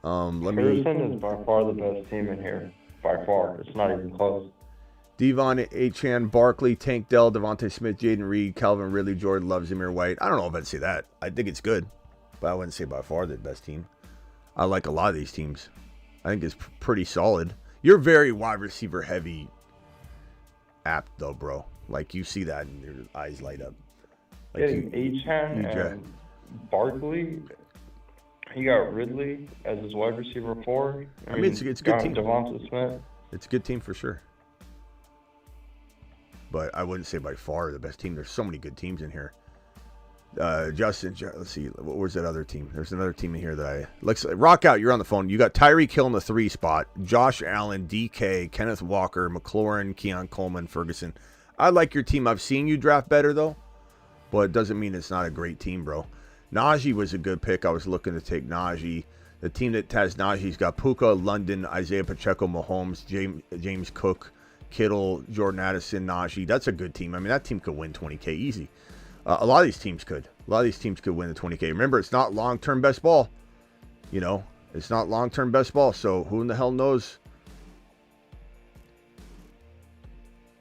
Harrison is by far the best team in here. By far. It's not even close. Devon Achan, Barkley, Tank Dell, Devontae Smith, Jaden Reed, Calvin Ridley, Jordan Love, Zamir White. I don't know if I'd say that. I think it's good, but I wouldn't say by far the best team. I like a lot of these teams. I think it's pretty solid. You're very wide receiver heavy apt though, bro. Like you see that and your eyes light up. Like Getting Achan and Barkley. He got Ridley as his wide receiver 4. I mean it's a good team. Devonta Smith. It's a good team for sure. But I wouldn't say by far the best team. There's so many good teams in here. Justin, let's see. What was that other team? There's another team in here that let's rock out. You're on the phone. You got Tyreek Hill in the 3 spot. Josh Allen, DK, Kenneth Walker, McLaurin, Keon Coleman, Ferguson. I like your team. I've seen you draft better though, but it doesn't mean it's not a great team, bro. Najee was a good pick. I was looking to take Najee. The team that has Najee's got Puka, London, Isaiah Pacheco, Mahomes, James Cook, Kittle, Jordan Addison, Najee. That's a good team. I mean, that team could win 20K easy. A lot of these teams could. A lot of these teams could win the 20K. Remember, it's not long-term best ball. You know, it's not long-term best ball. So who in the hell knows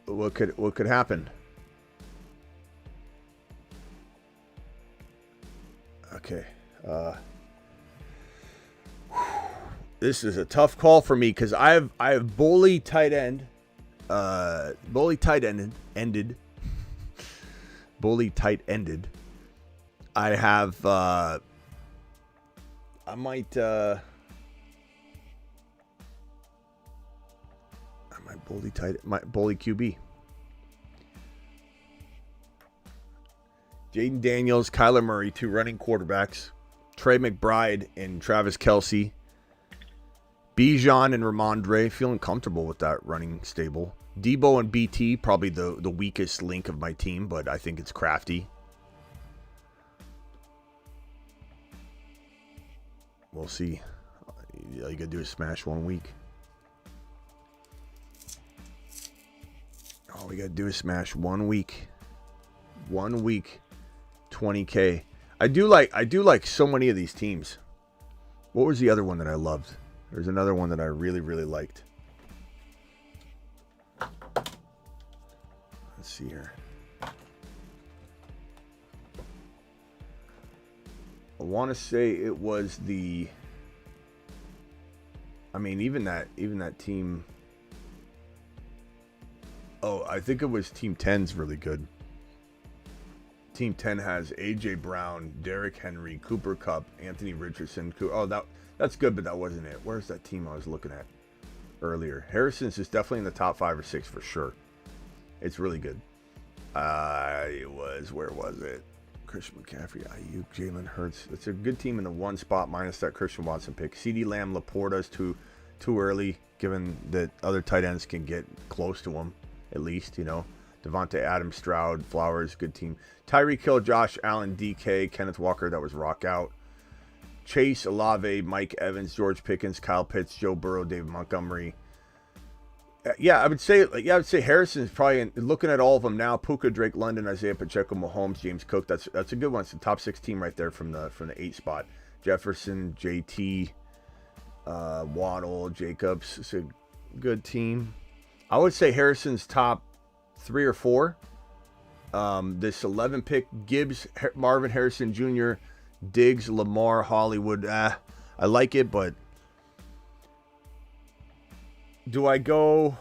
what could happen? Okay. This is a tough call for me because I have Bully tight end. Bully tight ended. Bully tight ended. I have I might Bully QB. Jaden Daniels, Kyler Murray, 2 running quarterbacks. Trey McBride and Travis Kelce. Bijan and Ramondre, feeling comfortable with that running stable. Debo and BT, probably the weakest link of my team, but I think it's crafty. We'll see. All you gotta do is smash 1 week. All we gotta do is smash 1 week. 1 week, 20K. I do like so many of these teams. What was the other one that I loved? There's another one that I really, really liked. Let's see here. I want to say it was the. I mean, even that team. Oh, I think it was Team 10's really good. Team 10 has AJ Brown, Derrick Henry, Cooper Kupp, Anthony Richardson. Oh, that's good, but that wasn't it. Where's that team I was looking at earlier? Harrison's is definitely in the top 5 or 6 for sure. It's really good. Where was it? Christian McCaffrey, Ayuk, Jalen Hurts. It's a good team in the 1 spot minus that Christian Watson pick. CeeDee Lamb, Laporta's too early, given that other tight ends can get close to him, at least, you know. Devontae Adams, Stroud, Flowers, good team. Tyreek Hill, Josh Allen, DK, Kenneth Walker, that was rock out. Chase, Olave, Mike Evans, George Pickens, Kyle Pitts, Joe Burrow, David Montgomery. I would say Harrison's probably looking at all of them now. Puka, Drake, London, Isaiah Pacheco, Mahomes, James Cook. That's a good one. It's the top 6 team right there from the 8 spot. Jefferson, JT, Waddle, Jacobs. It's a good team. I would say Harrison's top 3 or 4. This 11 pick: Gibbs, Marvin Harrison Jr., Diggs, Lamar, Hollywood. I like it, but do I go?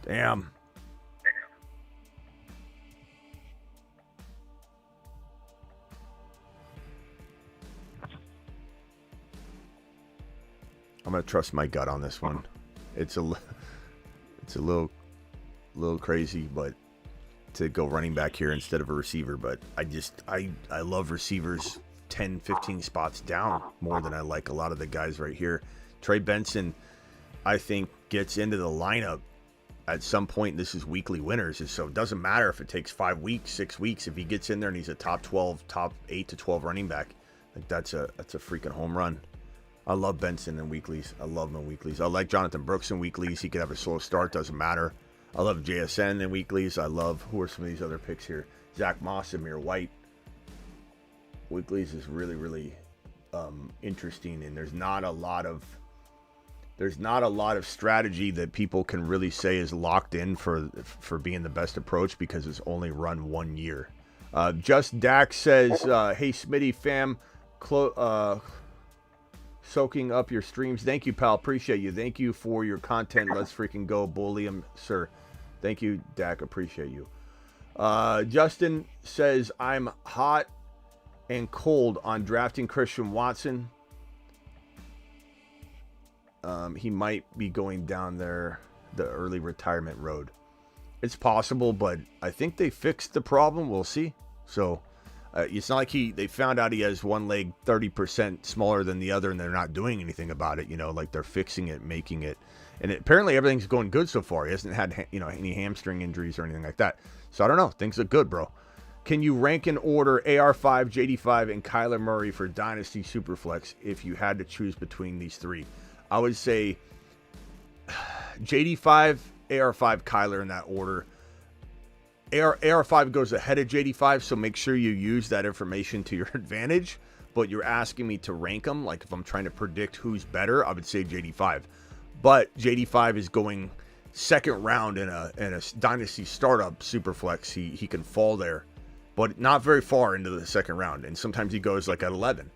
Damn. I'm gonna trust my gut on this one. It's a little crazy, but to go running back here instead of a receiver, but I love receivers 10, 15 spots down more than I like a lot of the guys right here. Trey Benson, I think, gets into the lineup at some point. This is weekly winners, so it doesn't matter if it takes 5 weeks, 6 weeks. If he gets in there and he's a top 8 to 12 running back, like that's a freaking home run. I love Benson in weeklies. I love him in weeklies. I like Jonathan Brooks in weeklies. He could have a slow start. Doesn't matter. I love JSN in weeklies. I love, who are some of these other picks here? Zach Moss, Amir White. Weeklies is really, really interesting, and there's not a lot of strategy that people can really say is locked in for being the best approach because it's only run 1 year. Just Dax says, hey Smitty fam, soaking up your streams. Thank you, pal. Appreciate you. Thank you for your content. Let's freaking go. Bully him, sir. Thank you, Dak. Appreciate you. Justin says, I'm hot and cold on drafting Christian Watson. He might be going down there the early retirement road. It's possible, but I think they fixed the problem. We'll see. So it's not like they found out he has one leg 30% smaller than the other and they're not doing anything about it. Like they're fixing it, making it. And apparently everything's going good so far. He hasn't had any hamstring injuries or anything like that. So I don't know. Things look good, bro. Can you rank and order AR5, JD5, and Kyler Murray for Dynasty Superflex if you had to choose between these three? I would say JD5, AR5, Kyler in that order. AR5 goes ahead of JD5, so make sure you use that information to your advantage. But you're asking me to rank them. Like if I'm trying to predict who's better, I would say JD5. But JD5 is going second round in a Dynasty startup Superflex. He can fall there, but not very far into the second round. And sometimes he goes like at 11.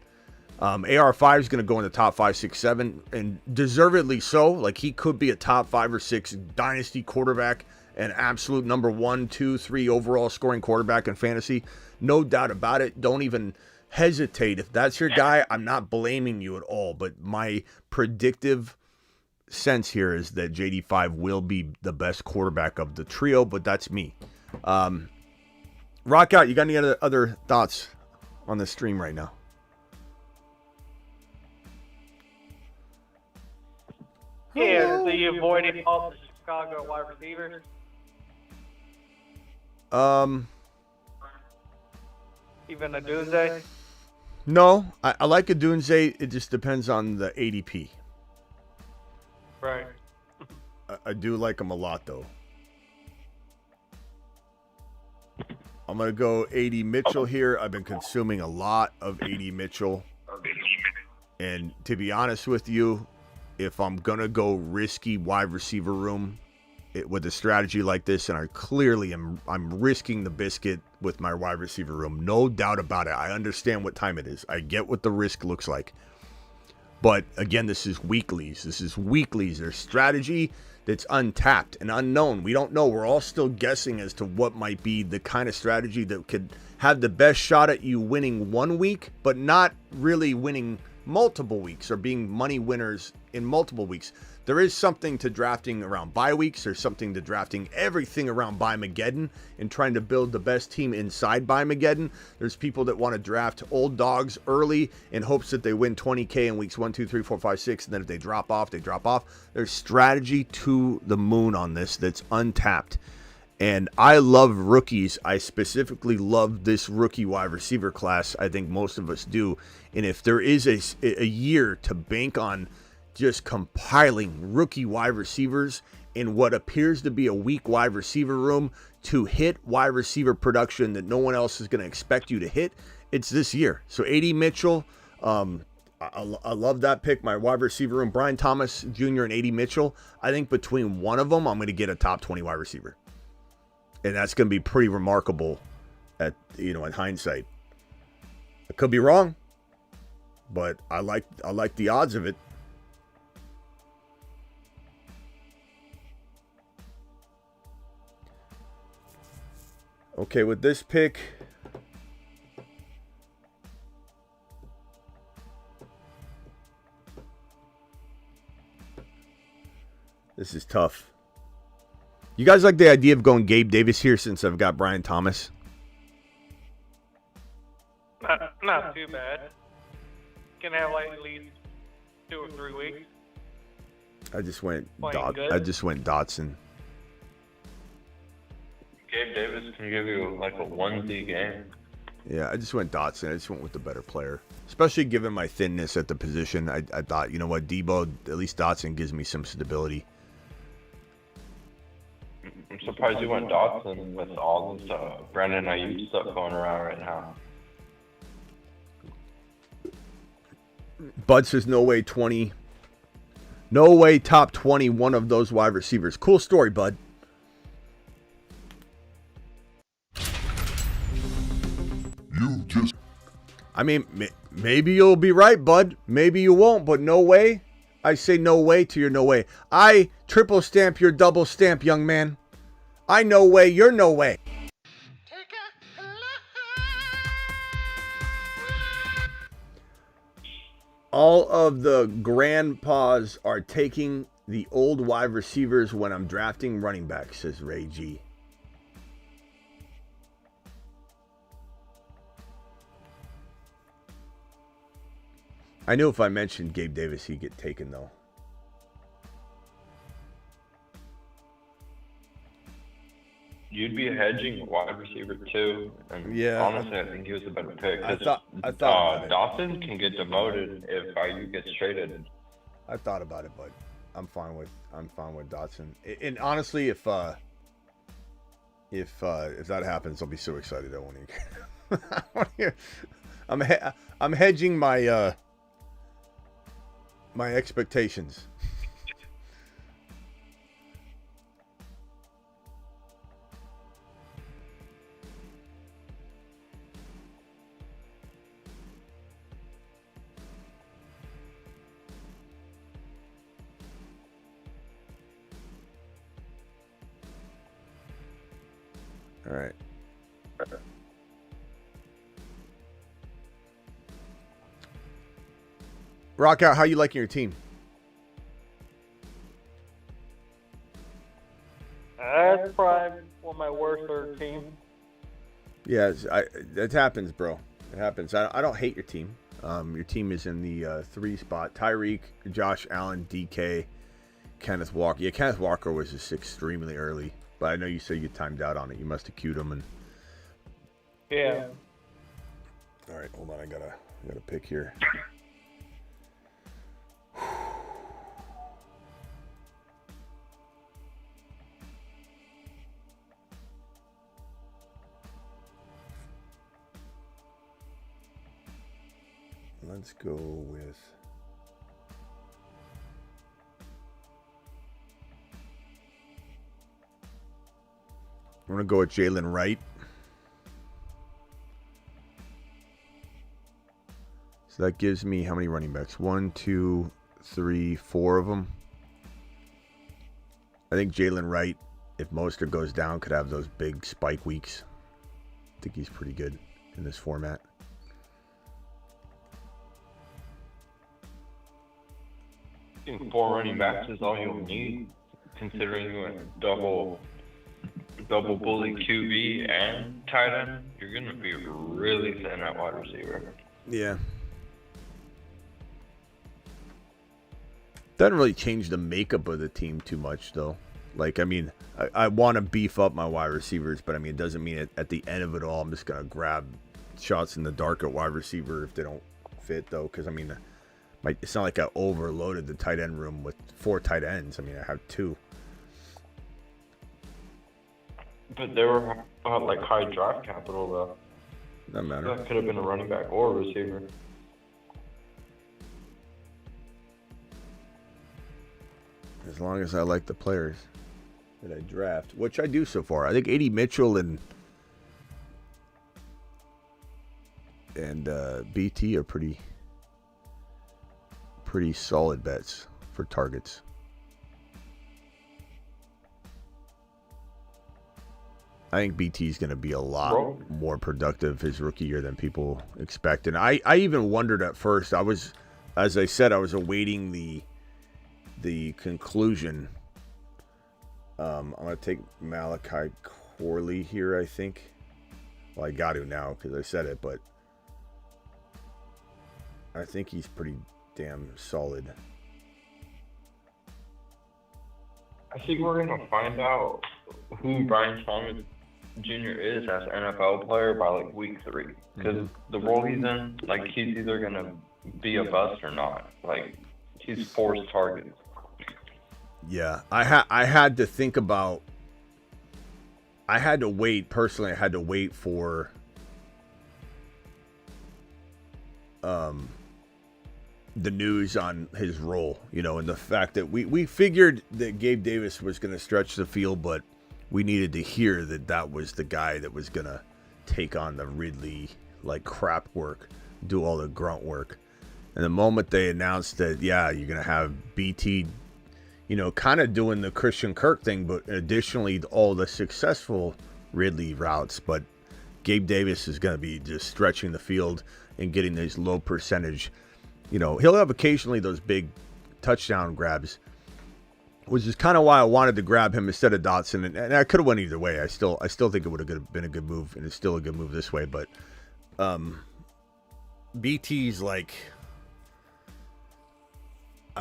AR5 is going to go in the top 5, 6, 7, and deservedly so. Like he could be a top 5 or 6 Dynasty quarterback, an absolute number 1, 2, 3 overall scoring quarterback in fantasy. No doubt about it. Don't even hesitate. If that's your guy, I'm not blaming you at all. But my predictive sense here is that JD5 will be the best quarterback of the trio, but that's me. Rock out. You got any other thoughts on the stream right now? Yeah, so you avoided all the Chicago wide receivers? Even a Doomsday? No, I like a Doomsday. It just depends on the ADP. Right. I do like him a lot, though. I'm going to go AD Mitchell here. I've been consuming a lot of AD Mitchell. And to be honest with you, if I'm going to go risky wide receiver room with a strategy like this, and I'm risking the biscuit with my wide receiver room. No doubt about it. I understand what time it is. I get what the risk looks like. But again, this is weeklies. There's strategy that's untapped and unknown. We don't know. We're all still guessing as to what might be the kind of strategy that could have the best shot at you winning 1 week, but not really winning multiple weeks or being money winners in multiple weeks. There is something to drafting around bye weeks. There's something to drafting everything around Buymageddon and trying to build the best team inside Buymageddon. There's people that want to draft old dogs early in hopes that they win 20K in weeks 1, 2, 3, 4, 5, 6. And then if they drop off, they drop off. There's strategy to the moon on this that's untapped. And I love rookies. I specifically love this rookie wide receiver class. I think most of us do. And if there is a year to bank on just compiling rookie wide receivers in what appears to be a weak wide receiver room to hit wide receiver production that no one else is going to expect you to hit, it's this year. So AD Mitchell, I love that pick. My wide receiver room, Brian Thomas Jr. and AD Mitchell. I think between one of them, I'm going to get a top 20 wide receiver. And that's going to be pretty remarkable in hindsight. I could be wrong, but I like the odds of it. Okay, with this pick, this is tough. You guys like the idea of going Gabe Davis here since I've got Brian Thomas? Not too bad. Can have like at least 2 or 3 weeks. I just went Dotson. Gabe Davis can give you like a 1Z game. Yeah, I just went Dotson. I just went with the better player. Especially given my thinness at the position. I thought, you know what, Debo, at least Dotson gives me some stability. I'm surprised you went Dotson with all this Brandon Ayuk stuff going around right now. Bud says no way 20. No way top 20 one of those wide receivers. Cool story, Bud. You just... I mean, maybe you'll be right, Bud. Maybe you won't, but no way. I say no way to your no way. I triple stamp your double stamp, young man. I no way, you're no way. All of the grandpas are taking the old wide receivers when I'm drafting running backs, says Ray G. I knew if I mentioned Gabe Davis, he'd get taken, though. You'd be hedging wide receiver too, and Yeah. honestly, I think he was a better pick. I thought about it. Dawson can get demoted if Ayuk gets traded. I thought about it, but I'm fine with Dotson. And honestly, if that happens, I'll be so excited. I won't even. I'm hedging my my expectations. All right. Rock out. How you liking your team? That's probably one of my worst third teams. Yeah, that happens, bro. It happens. I don't hate your team. Your team is in the 3 spot. Tyreek, Josh Allen, DK, Kenneth Walker. Yeah, Kenneth Walker was just extremely early. But I know you said you timed out on it. You must have queued him. And Yeah. all right, hold on. I gotta pick here. Let's go with. I'm going to go with Jalen Wright. So that gives me how many running backs? 1, 2, 3, 4 of them. I think Jalen Wright, if Mostert goes down, could have those big spike weeks. I think he's pretty good in this format. I think 4 running backs is all you'll need, considering you went double bully QB and tight end. You're gonna be really thin at wide receiver. Yeah. Doesn't really change the makeup of the team too much, though. Like, I mean, I want to beef up my wide receivers, but I mean, it doesn't mean at the end of it all, I'm just gonna grab shots in the dark at wide receiver if they don't fit, though. Because I mean, it's not like I overloaded the tight end room with 4 tight ends. I mean, I have 2. But they were like high draft capital, though. Doesn't matter. That could have been a running back or a receiver. As long as I like the players that I draft, which I do so far. I think A.D. Mitchell and BT are pretty solid bets for targets. I think BT is going to be a lot more productive his rookie year than people expect. And I even wondered at first. As I said, I was awaiting the conclusion. I'm going to take Malachi Corley here, I think. Well, I got to now because I said it, but I think he's pretty damn solid. I think we're going to find out who Brian Thomas Junior is as an NFL player by like week 3, because the role he's in, like he's either gonna be a bust or not. Like he's forced targets. Yeah, I had to think about. I had to wait personally. I had to wait for the news on his role, and the fact that we figured that Gabe Davis was going to stretch the field, but we needed to hear that was the guy that was going to take on the Ridley crap work, do all the grunt work. And the moment they announced that, yeah, you're going to have BT, kind of doing the Christian Kirk thing, but additionally all the successful Ridley routes, but Gabe Davis is going to be just stretching the field and getting these low percentage. He'll have occasionally those big touchdown grabs, which is kind of why I wanted to grab him instead of Dotson. And I could have went either way. I still think it would have been a good move, and it's still a good move this way. But BT's what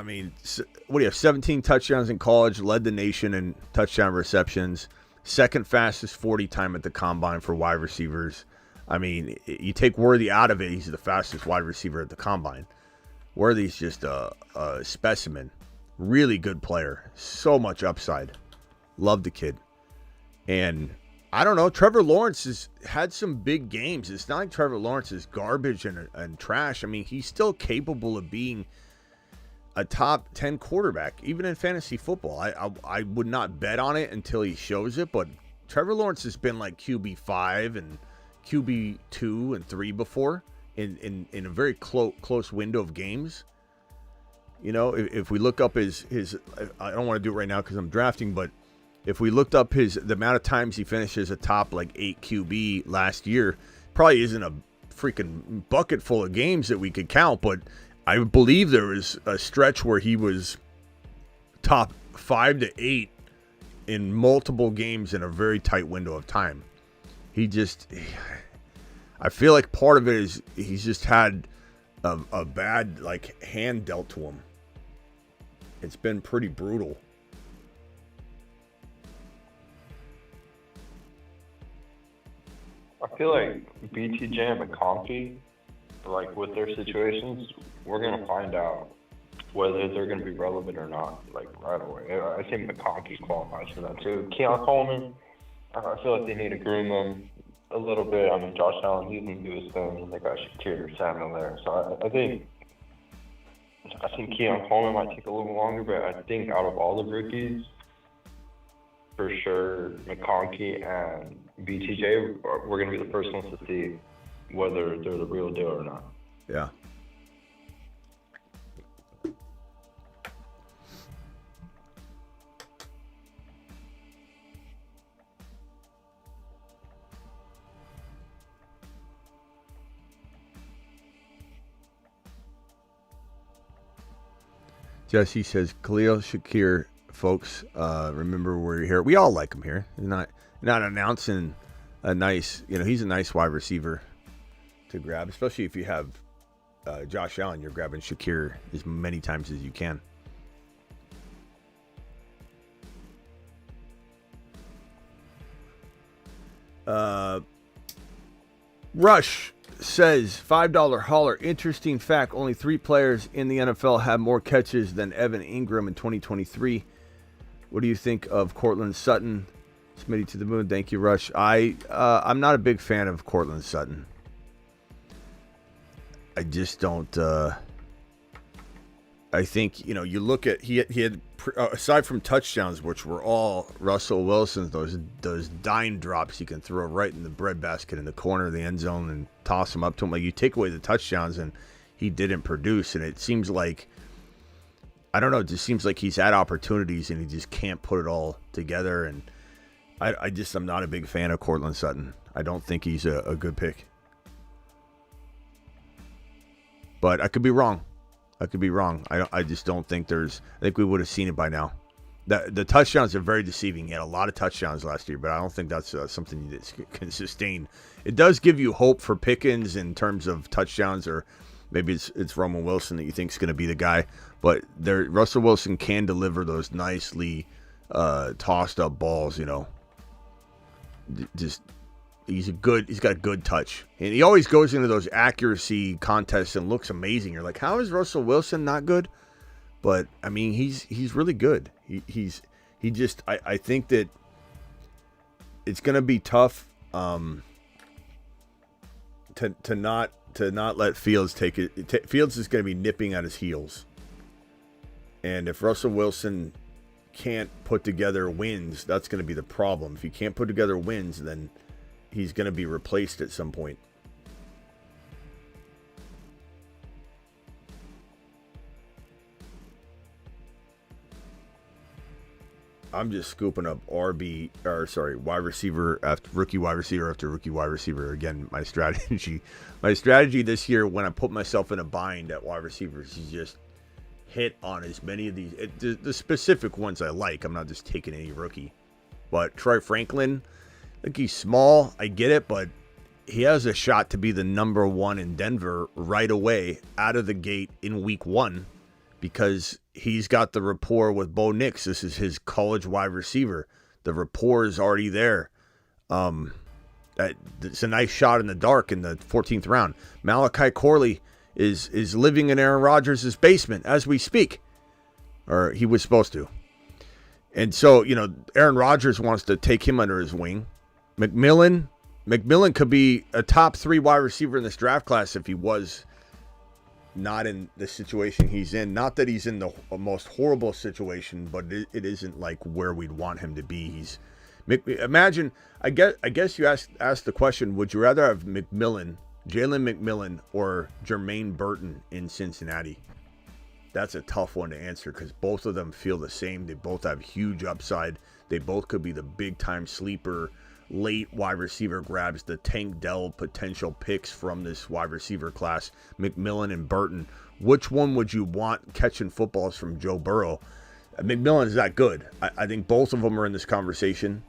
do you have? 17 touchdowns in college, led the nation in touchdown receptions, second fastest 40 time at the combine for wide receivers. You take Worthy out of it, he's the fastest wide receiver at the combine. Worthy's just a specimen. Really good player. So much upside. Love the kid. And I don't know, Trevor Lawrence has had some big games. It's not like Trevor Lawrence is garbage and trash. He's still capable of being a top 10 quarterback, even in fantasy football. I would not bet on it until he shows it, but Trevor Lawrence has been like QB5 and QB2 and 3 before in a very close window of games. If we look up his I don't want to do it right now because I'm drafting, but if we looked up the amount of times he finishes a top 8 QB last year, probably isn't a freaking bucket full of games that we could count, but I believe there was a stretch where he was top 5 to 8 in multiple games in a very tight window of time. I feel like part of it is he's just had a bad hand dealt to him. It's been pretty brutal. I feel like BTJ and McConkey, with their situations, we're gonna find out whether they're gonna be relevant or not, right away. I think McConkey qualifies for that too. Keon Coleman, I feel like they need to groom him a little bit. Josh Allen, he's gonna do his thing, and they got Shakir Samuel there. So I think Keon Coleman might take a little longer, but I think out of all the rookies, for sure, McConkey and BTJ, we're going to be the first ones to see whether they're the real deal or not. Yeah. Jesse says, Khalil Shakir, folks, remember we're here. We all like him here. He's not announcing a nice, he's a nice wide receiver to grab, especially if you have Josh Allen. You're grabbing Shakir as many times as you can. Rush says, $5 hauler. Interesting fact, only 3 players in the NFL have more catches than Evan Ingram in 2023. What do you think of Cortland Sutton? Smitty to the moon. Thank you, Rush. I'm not a big fan of Cortland Sutton. I just don't. I think, you look at, he had aside from touchdowns, which were all Russell Wilson's, those dime drops he can throw right in the breadbasket in the corner of the end zone and toss them up to him. You take away the touchdowns and he didn't produce, and it seems like, I don't know, it just seems like he's had opportunities and he just can't put it all together. And I'm not a big fan of Cortland Sutton. I don't think he's a good pick. But I could be wrong. I just don't think I think we would have seen it by now. The touchdowns are very deceiving. He had a lot of touchdowns last year, but I don't think that's something that can sustain. It does give you hope for Pickens in terms of touchdowns, or maybe it's Roman Wilson that you think is going to be the guy. But Russell Wilson can deliver those nicely tossed up balls, just he's got a good touch, and he always goes into those accuracy contests and looks amazing. You're like, how is Russell Wilson not good? But I mean, he's really good. I think that it's gonna be tough to not let Fields take it. Fields is gonna be nipping at his heels, and if Russell Wilson can't put together wins, that's gonna be the problem. If he can't put together wins, then he's gonna be replaced at some point. I'm just scooping up rookie wide receiver after rookie wide receiver. Again, my strategy this year when I put myself in a bind at wide receivers is just hit on as many of these, the specific ones I like. I'm not just taking any rookie. But Troy Franklin, I think he's small. I get it, but he has a shot to be the number one in Denver right away out of the gate in week 1 because he's got the rapport with Bo Nix. This is his college wide receiver. The rapport is already there. It's a nice shot in the dark in the 14th round. Malachi Corley is living in Aaron Rodgers' basement as we speak. Or he was supposed to. And so, Aaron Rodgers wants to take him under his wing. McMillan could be a top 3 wide receiver in this draft class if he was not in the situation he's in. Not that he's in the most horrible situation, but it isn't like where we'd want him to be. Imagine, I guess you asked the question, would you rather have Jalen McMillan or Jermaine Burton in Cincinnati? That's a tough one to answer because both of them feel the same. They both have huge upside. They both could be the big-time sleeper, late wide receiver grabs, the Tank Dell potential picks from this wide receiver class, McMillan and Burton. Which one would you want catching footballs from Joe Burrow? McMillan is that good. I think both of them are in this conversation,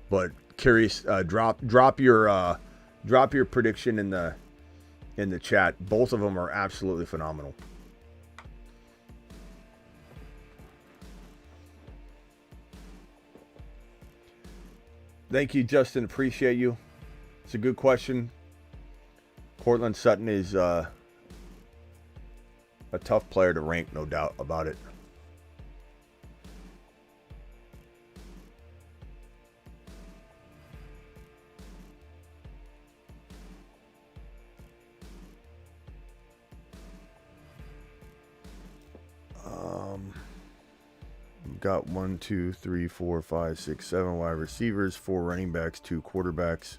but curious. Drop your prediction in the chat. Both of them are absolutely phenomenal. Thank you, Justin. Appreciate you. It's a good question. Cortland Sutton is a tough player to rank, no doubt about it. Got 1, 2, 3, 4, 5, 6, 7 wide receivers, 4 running backs, 2 quarterbacks.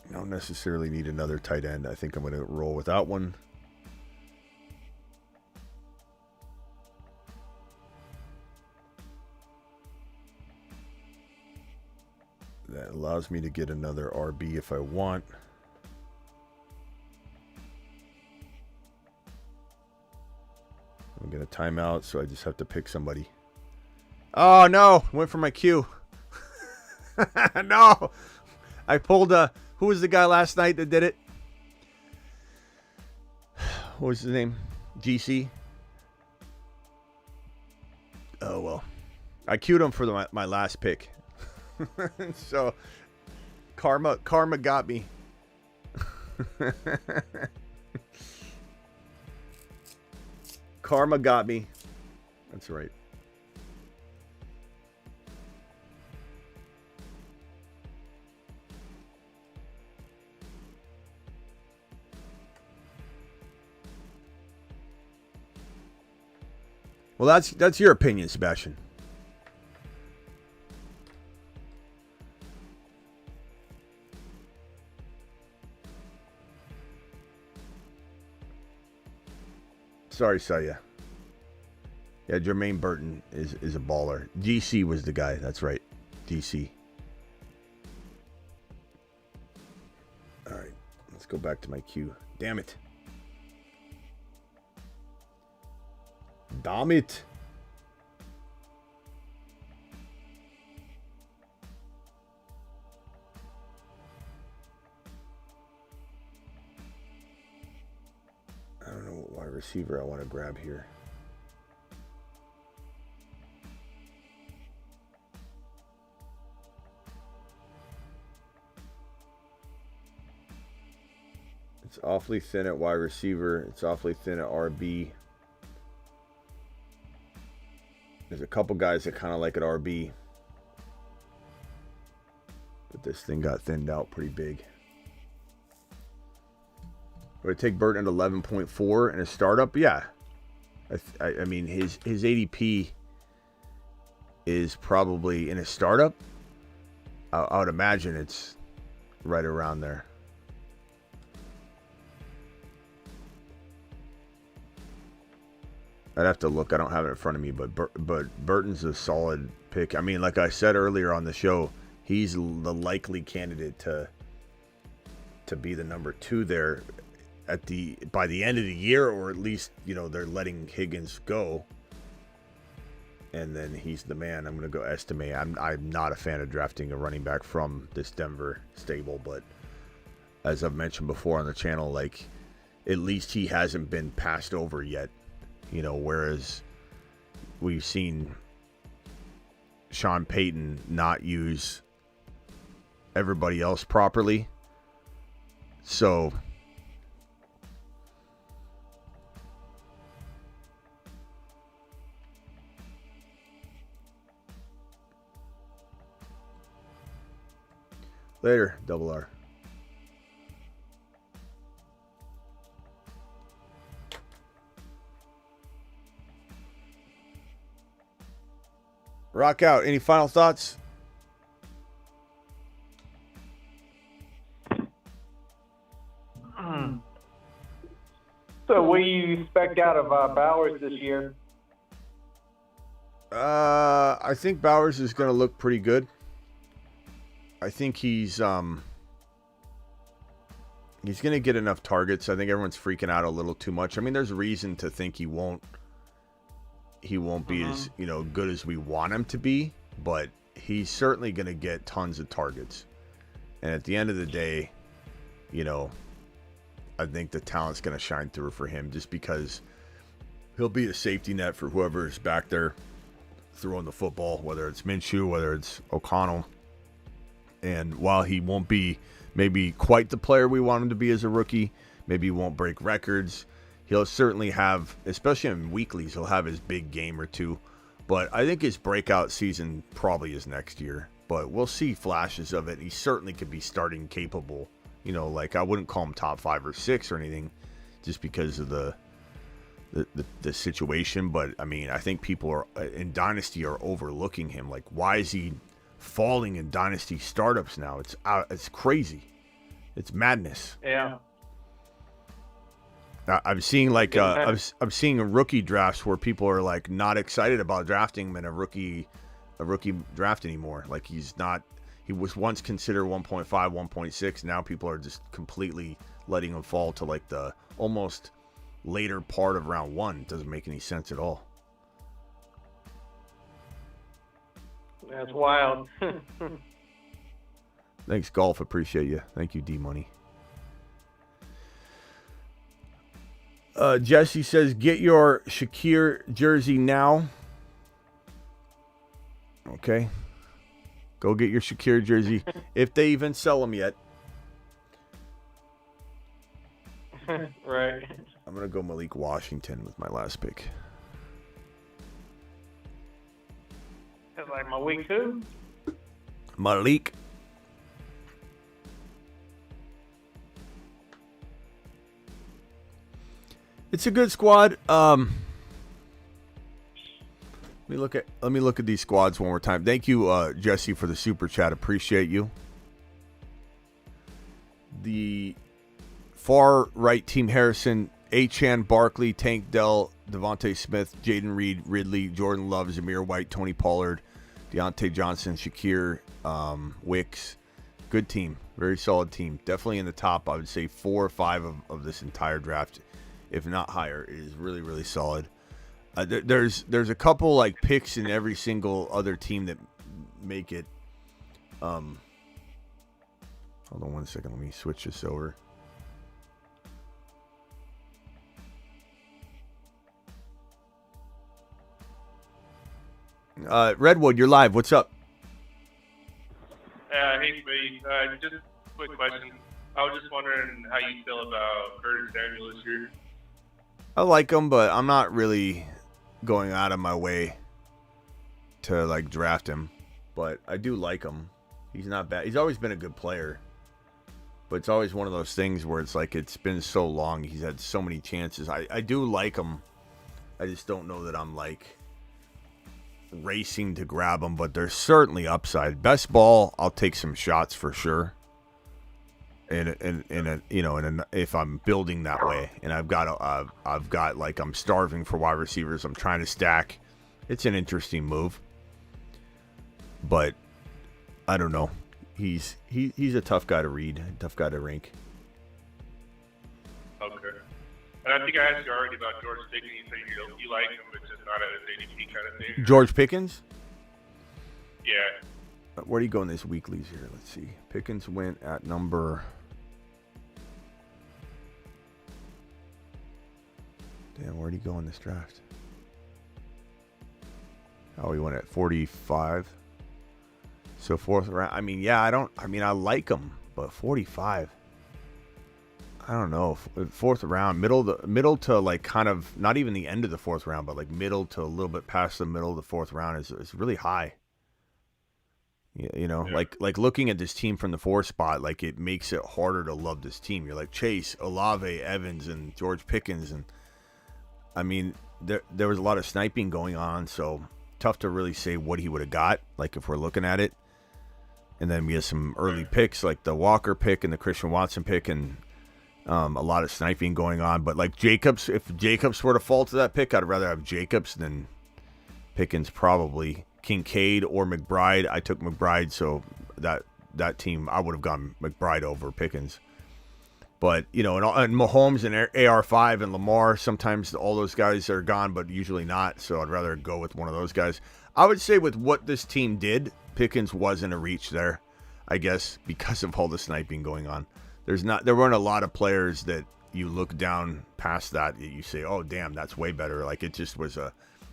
I don't necessarily need another tight end. I think I'm going to roll without one. That allows me to get another RB if I want. I'm going to time out, so I just have to pick somebody. Oh, no. Went for my cue. No. I pulled who was the guy last night that did it? What was his name? GC? Oh, well. I queued him for my last pick. So karma got me. Karma got me. That's right. Well, that's your opinion, Sebastian. Sorry, Saya. Yeah, Jermaine Burton is a baller. GC was the guy. That's right. GC. All right. Let's go back to my queue. Damn it. Damn it. I don't know wide receiver I want to grab here. It's awfully thin at wide receiver. It's awfully thin at RB. There's a couple guys that kind of like at RB. But this thing got thinned out pretty big. Would it take Burton at 11.4 in a startup? Yeah. I mean, his ADP is probably in a startup. I would imagine it's right around there. I'd have to look. I don't have it in front of me, but Burton's a solid pick. I mean, like I said earlier on the show, he's the likely candidate to be the number 2 there by the end of the year, or at least, you know, they're letting Higgins go, and then he's the man. I'm going to go estimate. I'm not a fan of drafting a running back from this Denver stable, but as I've mentioned before on the channel, like, at least he hasn't been passed over yet. You know, whereas we've seen Sean Payton not use everybody else properly. So later, Double R. Rock out. Any final thoughts? So what do you expect out of Bowers this year? I think Bowers is going to look pretty good. I think he's going to get enough targets. I think everyone's freaking out a little too much. I mean, there's reason to think he won't be as, you know, good as we want him to be, but he's certainly going to get tons of targets. And at the end of the day, you know, I think the talent's going to shine through for him, just because he'll be a safety net for whoever's back there throwing the football, whether it's Minshew, whether it's O'Connell. And while he won't be maybe quite the player we want him to be as a rookie, maybe he won't break records, he'll certainly have, especially in weeklies, he'll have his big game or two. But I think his breakout season probably is next year. But we'll see flashes of it. He certainly could be starting capable. You know, like, I wouldn't call him top 5 or 6 or anything, just because of the situation. But I mean, I think people are in Dynasty are overlooking him. Like, why is he falling in Dynasty startups now? It's crazy. It's madness. Yeah. I'm seeing like I'm seeing rookie drafts where people are like not excited about drafting him in a rookie draft anymore. Like, he was once considered 1.5, 1.6. Now people are just completely letting him fall to like the almost later part of round 1. It doesn't make any sense at all. That's wild. Thanks, Golf. Appreciate you. Thank you, D Money. Jesse says, get your Shakir jersey now. Okay. Go get your Shakir jersey, if they even sell them yet. Right. I'm going to go Malik Washington with my last pick. It's like my week 2. Malik. It's a good squad. Let me look at these squads one more time. Thank you, Jesse, for the super chat. Appreciate you. The far right team: Harrison, Achan, Barkley, Tank Dell, Devontae Smith, Jaden Reed, Ridley, Jordan Love, Zamir White, Tony Pollard, Deontay Johnson, Shakir, Wicks. Good team. Very solid team. Definitely in the top, I would say 4 or 5 of this entire draft, if not higher. It is really, really solid. There's a couple like picks in every single other team that make it. Hold on one second. Let me switch this over. Redwood, you're live. What's up? Hey, Smitty. Just a quick question. I was just wondering how you feel about Curtis Samuel this year. I like him, but I'm not really going out of my way to like draft him. But I do like him. He's not bad. He's always been a good player. But it's always one of those things where it's like it's been so long. He's had so many chances. I do like him. I just don't know that I'm like racing to grab him, but there's certainly upside. Best ball, I'll take some shots for sure. If I'm building that way, and I've got like I'm starving for wide receivers. I'm trying to stack. It's an interesting move, but I don't know. He's a tough guy to read, tough guy to rank. Okay. And I think I asked you already about George Pickens. You said you like him, but just not at his ADP kind of thing. George Pickens? Yeah. Where do you go in this weeklies here? Let's see. Pickens went at number... Damn, where did he go in this draft? Oh, he went at 45. So fourth round. I mean, yeah, I like him, but 45. I don't know. Fourth round, middle to like kind of not even the end of the fourth round, but like middle to a little bit past the middle of the fourth round is really high. Like looking at this team from the 4 spot, like it makes it harder to love this team. You're like Chase, Olave, Evans, and George Pickens, and I mean there was a lot of sniping going on, so tough to really say what he would have got. Like if we're looking at it, and then we have some early picks like the Walker pick and the Christian Watson pick, and a lot of sniping going on. But like Jacobs, if Jacobs were to fall to that pick, I'd rather have Jacobs than Pickens probably. Kincaid or McBride. I took McBride, so that team, I would have gone McBride over Pickens. But, and Mahomes and AR5 and Lamar, sometimes all those guys are gone, but usually not. So I'd rather go with one of those guys. I would say with what this team did, Pickens wasn't a reach there, I guess, because of all the sniping going on. There weren't a lot of players that you look down past that you say, oh, damn, that's way better. Like it just was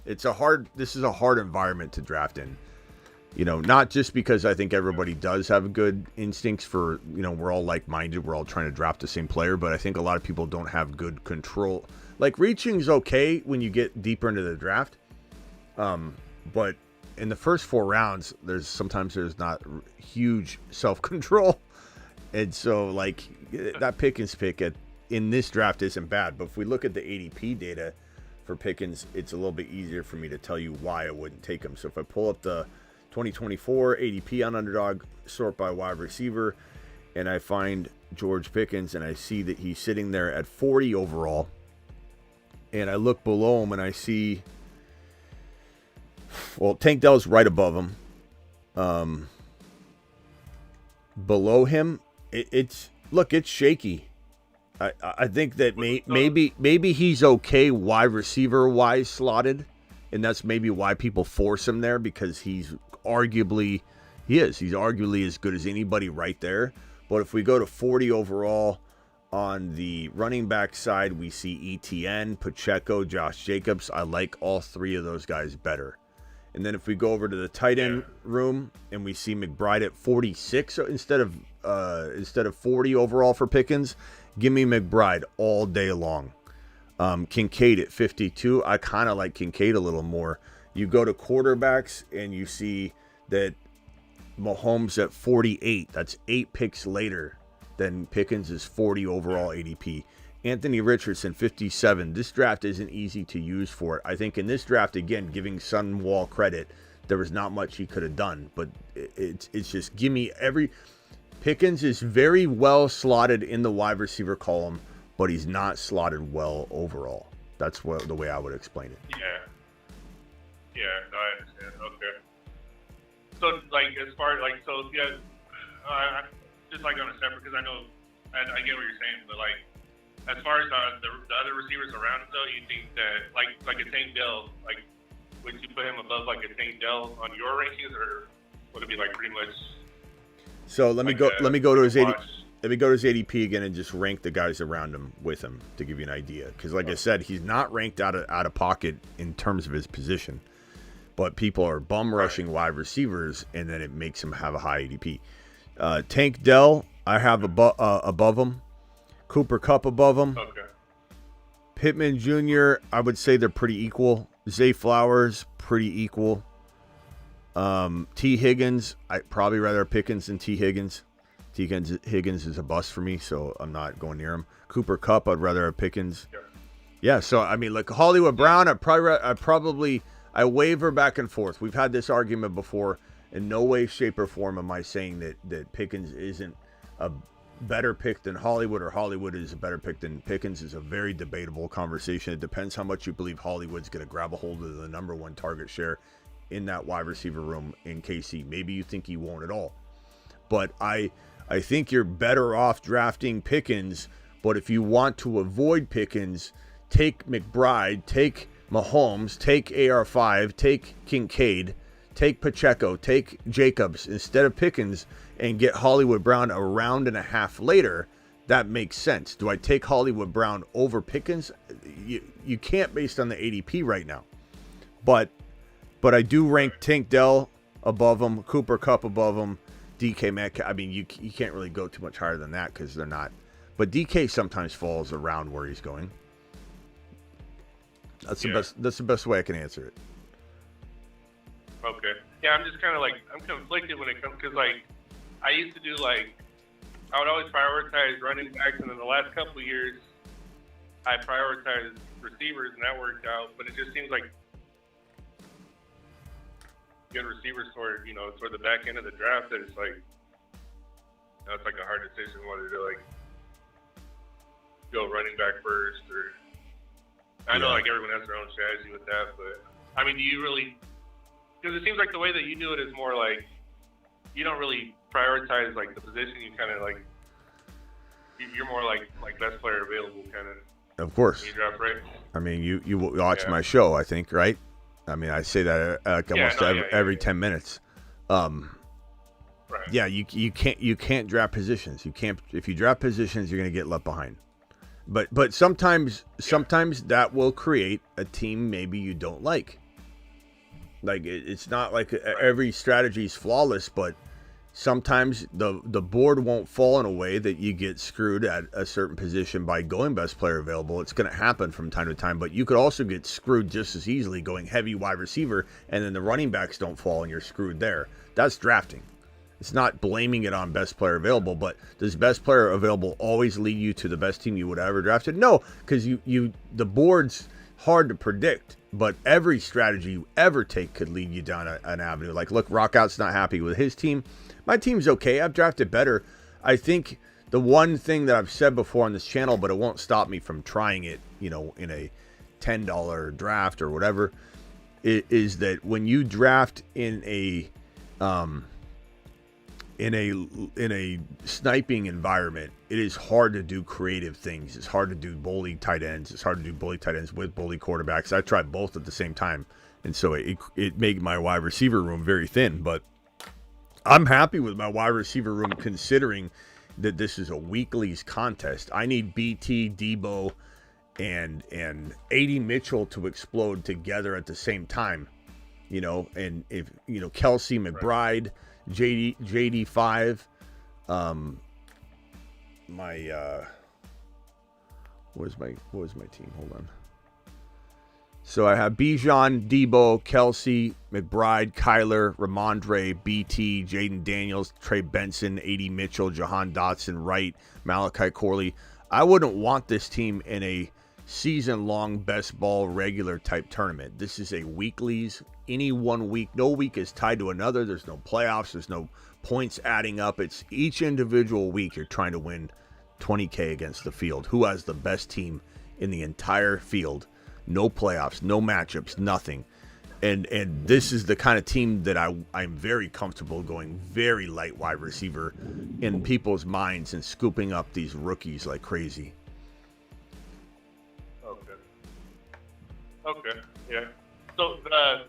this is a hard environment to draft in. Not just because I think everybody does have good instincts for, we're all like-minded, we're all trying to draft the same player, but I think a lot of people don't have good control. Like reaching is okay when you get deeper into the draft. But in the first 4 rounds, there's not huge self-control. And so like that Pickens pick in this draft isn't bad. But if we look at the ADP data for Pickens, it's a little bit easier for me to tell you why I wouldn't take him. So if I pull up the 2024 ADP on Underdog, sort by wide receiver, and I find George Pickens and I see that he's sitting there at 40 overall, and I look below him and I see, well, Tank Dell's right above him. Below him, it's shaky. I think that maybe he's okay wide receiver wise slotted, and that's maybe why people force him there, because he's arguably as good as anybody right there. But if we go to 40 overall on the running back side, we see ETN, Pacheco, Josh Jacobs. I like all 3 of those guys better. And then if we go over to the tight end room and we see McBride at 46 instead of 40 overall for Pickens, give me McBride all day long. Kincaid at 52. I kind of like Kincaid a little more. You go to quarterbacks and you see that Mahomes at 48. That's 8 picks later than Pickens is 40 overall ADP. Anthony Richardson, 57. This draft isn't easy to use for it. I think in this draft, again, giving Sunwall credit, there was not much he could have done. But it's just give me every... Pickens is very well slotted in the wide receiver column, but he's not slotted well overall. That's the way I would explain it. Yeah, no, I understand. Okay. So, like, as far as, like, so, yeah, just like on a separate, because I know, I get what you're saying, but, like, as far as the other receivers around him, though, you think that, like a Tank Dell, like, would you put him above, like, a Tank Dell on your rankings, or would it be, like, pretty much... So let me go to his ADP again and just rank the guys around him with him to give you an idea. Because like I said, he's not ranked out of pocket in terms of his position. but people are bum rushing wide receivers, and then it makes them have a high ADP. Tank Dell, I have above him. Cooper Kupp above him. Okay. Pittman Jr., I would say they're pretty equal. Zay Flowers, pretty equal. T. Higgins, I'd probably rather Pickens than T. Higgins. Higgins is a bust for me, so I'm not going near him. Cooper Kupp, I'd rather have Pickens. Yeah, so I mean, like Hollywood Brown, I waver back and forth. We've had this argument before. In no way, shape, or form am I saying that Pickens isn't a better pick than Hollywood, or Hollywood is a better pick than Pickens. Is a very debatable conversation. It depends how much you believe Hollywood's going to grab a hold of the number one target share in that wide receiver room in KC. Maybe you think he won't at all. But I think you're better off drafting Pickens. But if you want to avoid Pickens, take McBride, take Mahomes, take AR5, take Kincaid, take Pacheco, take Jacobs instead of Pickens, and get Hollywood Brown a round and a half later. That makes sense. Do I take Hollywood Brown over Pickens? You can't based on the ADP right now. But I do rank Tank Dell above him, Cooper Kupp above him, DK Metcalf. I mean, you can't really go too much higher than that because they're not. But DK sometimes falls around where he's going. That's the best way I can answer it. Okay. Yeah, I'm just kind of like, I'm conflicted when it comes, because like, I used to do like, I would always prioritize running backs, and in the last couple of years, I prioritized receivers, and that worked out. But it just seems like good receivers toward the back end of the draft, that it's like, it's like a hard decision whether to like go running back first, or I know like everyone has their own strategy with that, but I mean, do you really? Because it seems like the way that you do it is more like you don't really prioritize like the position. You kind of like you're more like best player available kind of. Of course. You draft, right? I mean, you watch my show, I think, right? I mean, I say that almost every 10 minutes. Right. Yeah, you can't draft positions. You can't. If you draft positions, you're going to get left behind. But sometimes that will create a team maybe you don't like. Like it's not like every strategy is flawless, but sometimes the board won't fall in a way that you get screwed at a certain position by going best player available. It's going to happen from time to time, but you could also get screwed just as easily going heavy wide receiver, and then the running backs don't fall and you're screwed there. That's drafting. It's not blaming it on best player available, but does best player available always lead you to the best team you would have ever drafted? No, because the board's hard to predict, but every strategy you ever take could lead you down an avenue. Like, look, Rockout's not happy with his team. My team's okay. I've drafted better. I think the one thing that I've said before on this channel, but it won't stop me from trying it, in a $10 draft or whatever, is that when you draft in a sniping environment, it is hard to do creative things. It's hard to do bully tight ends. It's hard to do bully tight ends with bully quarterbacks. I tried both at the same time, and so it made my wide receiver room very thin. But I'm happy with my wide receiver room considering that this is a weekly's contest. I need BT, Debo, and A.D. Mitchell to explode together at the same time. And if Kelsey, McBride, JD5, what was my team? Hold on. So I have Bijan, Debo, Kelsey, McBride, Kyler, Ramondre, BT, Jaden Daniels, Trey Benson, A.D. Mitchell, Jahan Dotson, Wright, Malachi Corley. I wouldn't want this team in a season-long best ball regular type tournament. This is a weeklies. Any 1 week, no week is tied to another. There's no playoffs. There's no points adding up. It's each individual week you're trying to win $20K against the field. Who has the best team in the entire field? No playoffs, no matchups, nothing. And this is the kind of team that I'm very comfortable going very light wide receiver in people's minds and scooping up these rookies like crazy. Okay. Yeah. So there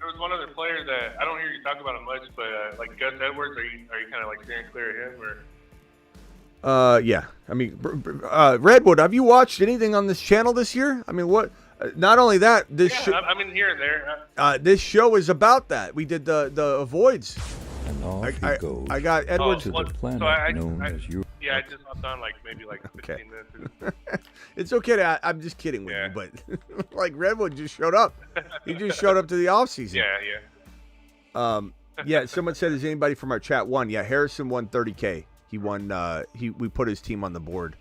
was one other player that I don't hear you talk about him much, but like Gus Edwards, are you kind of like steering clear of him, or? Yeah. I mean, Redwood, have you watched anything on this channel this year? I mean, what? Not only that, this I mean, here and there. this show is about that. We did the avoids. And off he goes. I got Edward to the planet known as Europe. Yeah, I just hopped on like maybe 15 minutes. It's okay. I'm just kidding with you, but like Redwood just showed up. He just showed up to the off season. Yeah. Yeah. Someone said, "Is anybody from our chat won?" Yeah, Harrison won $30K. He won. We put his team on the board.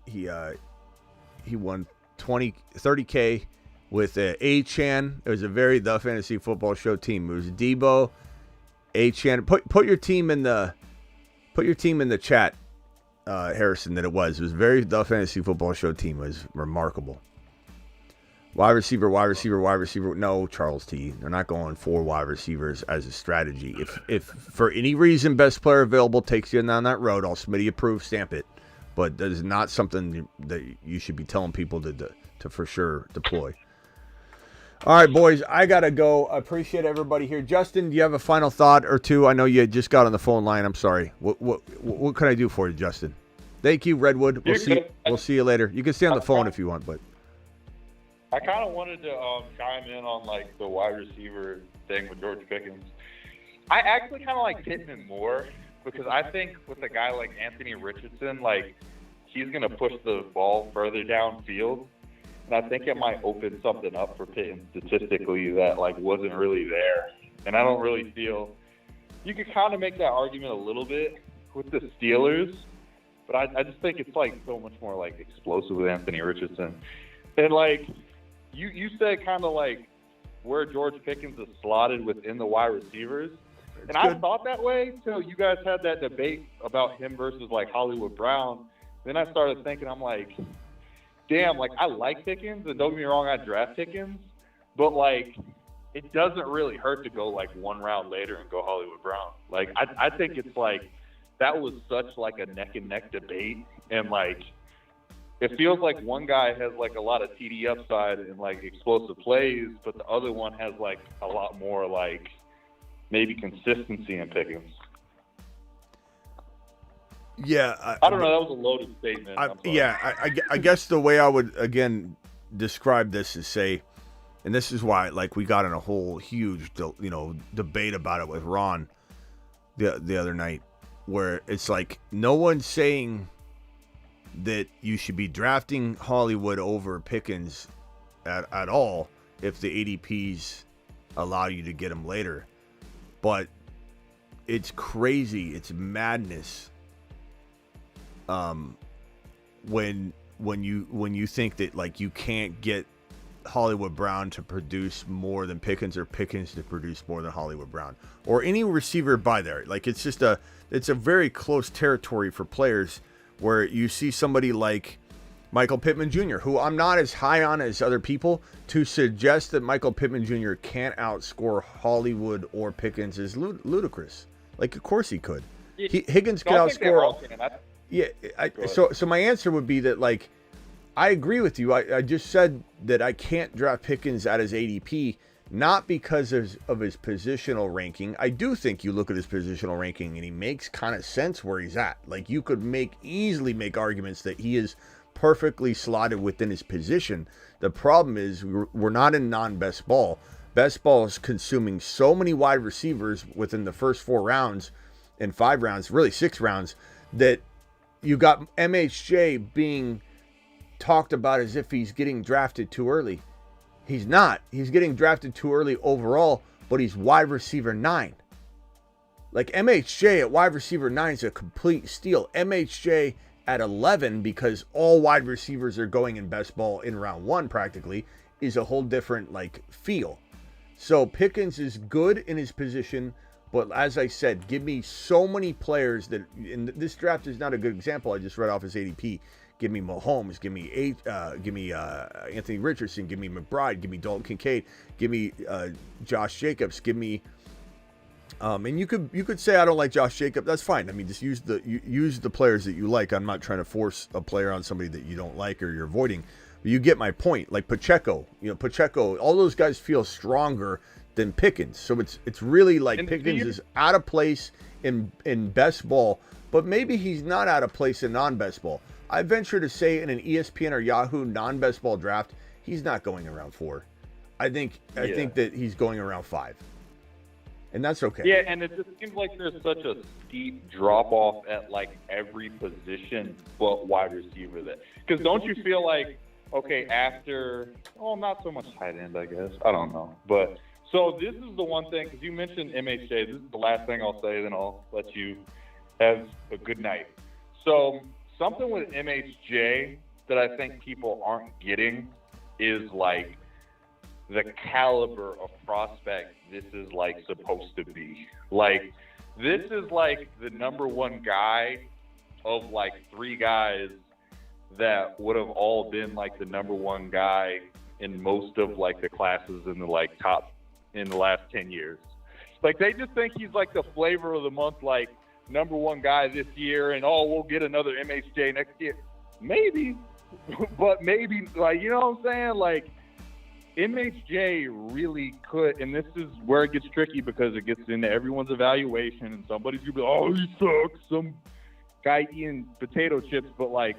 He won 30K with A-Chan. It was the Fantasy Football Show team. It was Debo, A-Chan. Put your team in the chat, Harrison. That it was the Fantasy Football Show team. It was remarkable. Wide receiver. No, Charles T. They're not going 4 wide receivers as a strategy. If for any reason best player available takes you down that road, I'll Smitty approve, stamp it. But that is not something that you should be telling people to for sure deploy. All right, boys, I got to go. I appreciate everybody here. Justin, do you have a final thought or two? I know you just got on the phone line. I'm sorry. What can I do for you, Justin? Thank you, Redwood. We'll see you later. You can stay on the phone if you want, but I kind of wanted to chime in on like the wide receiver thing with George Pickens. I actually kind of like Pittman more because I think with a guy like Anthony Richardson, like he's going to push the ball further downfield. And I think it might open something up for Pittman statistically that like wasn't really there. And I don't really feel you could kind of make that argument a little bit with the Steelers, but I just think it's like so much more like explosive with Anthony Richardson. And like you said, kind of like where George Pickens is slotted within the wide receivers. And I thought that way until you guys had that debate about him versus like Hollywood Brown. Then I started thinking, I'm like, damn, like I like Pickens, and don't get me wrong, I draft Pickens, but like it doesn't really hurt to go like one round later and go Hollywood Brown. Like I think it's like that was such like a neck and neck debate, and like it feels like one guy has like a lot of TD upside and like explosive plays, but the other one has like a lot more like maybe consistency in Pickens. Yeah. I don't know. That was a loaded statement. I guess the way I would, again, describe this is say, and this is why, like, we got in a whole huge, debate about it with Ron the other night, where it's like no one's saying that you should be drafting Hollywood over Pickens at all if the ADPs allow you to get him later. But it's crazy. It's madness. When you think that like you can't get Hollywood Brown to produce more than Pickens or Pickens to produce more than Hollywood Brown or any receiver by there, like it's a very close territory for players where you see somebody like Michael Pittman Jr., who I'm not as high on as other people, to suggest that Michael Pittman Jr. can't outscore Hollywood or Pickens is ludicrous. Like, of course he could. Higgins could outscore. Yeah. So my answer would be that, like, I agree with you. I just said that I can't draft Pickens at his ADP, not because of his positional ranking. I do think you look at his positional ranking and he makes kind of sense where he's at. Like, you could easily make arguments that he is perfectly slotted within his position. The problem is we're not in non-best ball. Best ball is consuming so many wide receivers within the first 4 rounds and 5 rounds, really 6 rounds, that you got MHJ being talked about as if he's getting drafted too early. He's not. He's getting drafted too early overall, but he's wide receiver 9. Like, MHJ at wide receiver 9 is a complete steal. MHJ at 11, because all wide receivers are going in best ball in round 1 practically, is a whole different like feel. So Pickens is good in his position, but as I said, give me so many players that, and this draft is not a good example. I just read off his ADP. Give me Mahomes, give me Anthony Richardson, give me McBride, give me Dalton Kincaid, give me Josh Jacobs, give me and you could say I don't like Josh Jacobs. That's fine. I mean, just use the players that you like. I'm not trying to force a player on somebody that you don't like or you're avoiding. But you get my point. Like Pacheco, all those guys feel stronger than Pickens. So it's really like Pickens is out of place in best ball, but maybe he's not out of place in non-best ball. I venture to say in an ESPN or Yahoo non-best ball draft, he's not going around 4. I think that he's going around 5. And that's okay. Yeah, and it just seems like there's such a steep drop-off at, like, every position but wide receiver. Because don't you feel like, okay, after, not so much tight end, I guess. I don't know. But, so this is the one thing, because you mentioned MHJ. This is the last thing I'll say, then I'll let you have a good night. So something with MHJ that I think people aren't getting is, like, the caliber of prospect this is, like, supposed to be. Like, this is, like, the number one guy of, like, 3 guys that would have all been, like, the number one guy in most of, like, the classes in the, like, top in the last 10 years. Like, they just think he's, like, the flavor of the month, like, number one guy this year, and, we'll get another MHJ next year. Maybe. But maybe, like, you know what I'm saying? Like, MHJ really could, and this is where it gets tricky because it gets into everyone's evaluation, and somebody's going to be like, he sucks, some guy eating potato chips, but, like,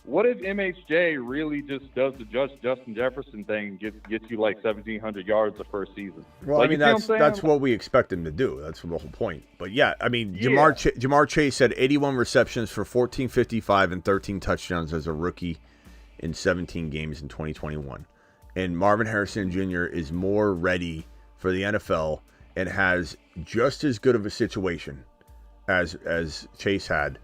what if MHJ really just does the Justin Jefferson thing and gets you, like, 1,700 yards the first season? Well, like, I mean, that's what we expect him to do. That's the whole point. But, yeah, I mean, Jamar Chase had 81 receptions for 1455 and 13 touchdowns as a rookie in 17 games in 2021. And Marvin Harrison Jr. is more ready for the NFL and has just as good of a situation as Chase had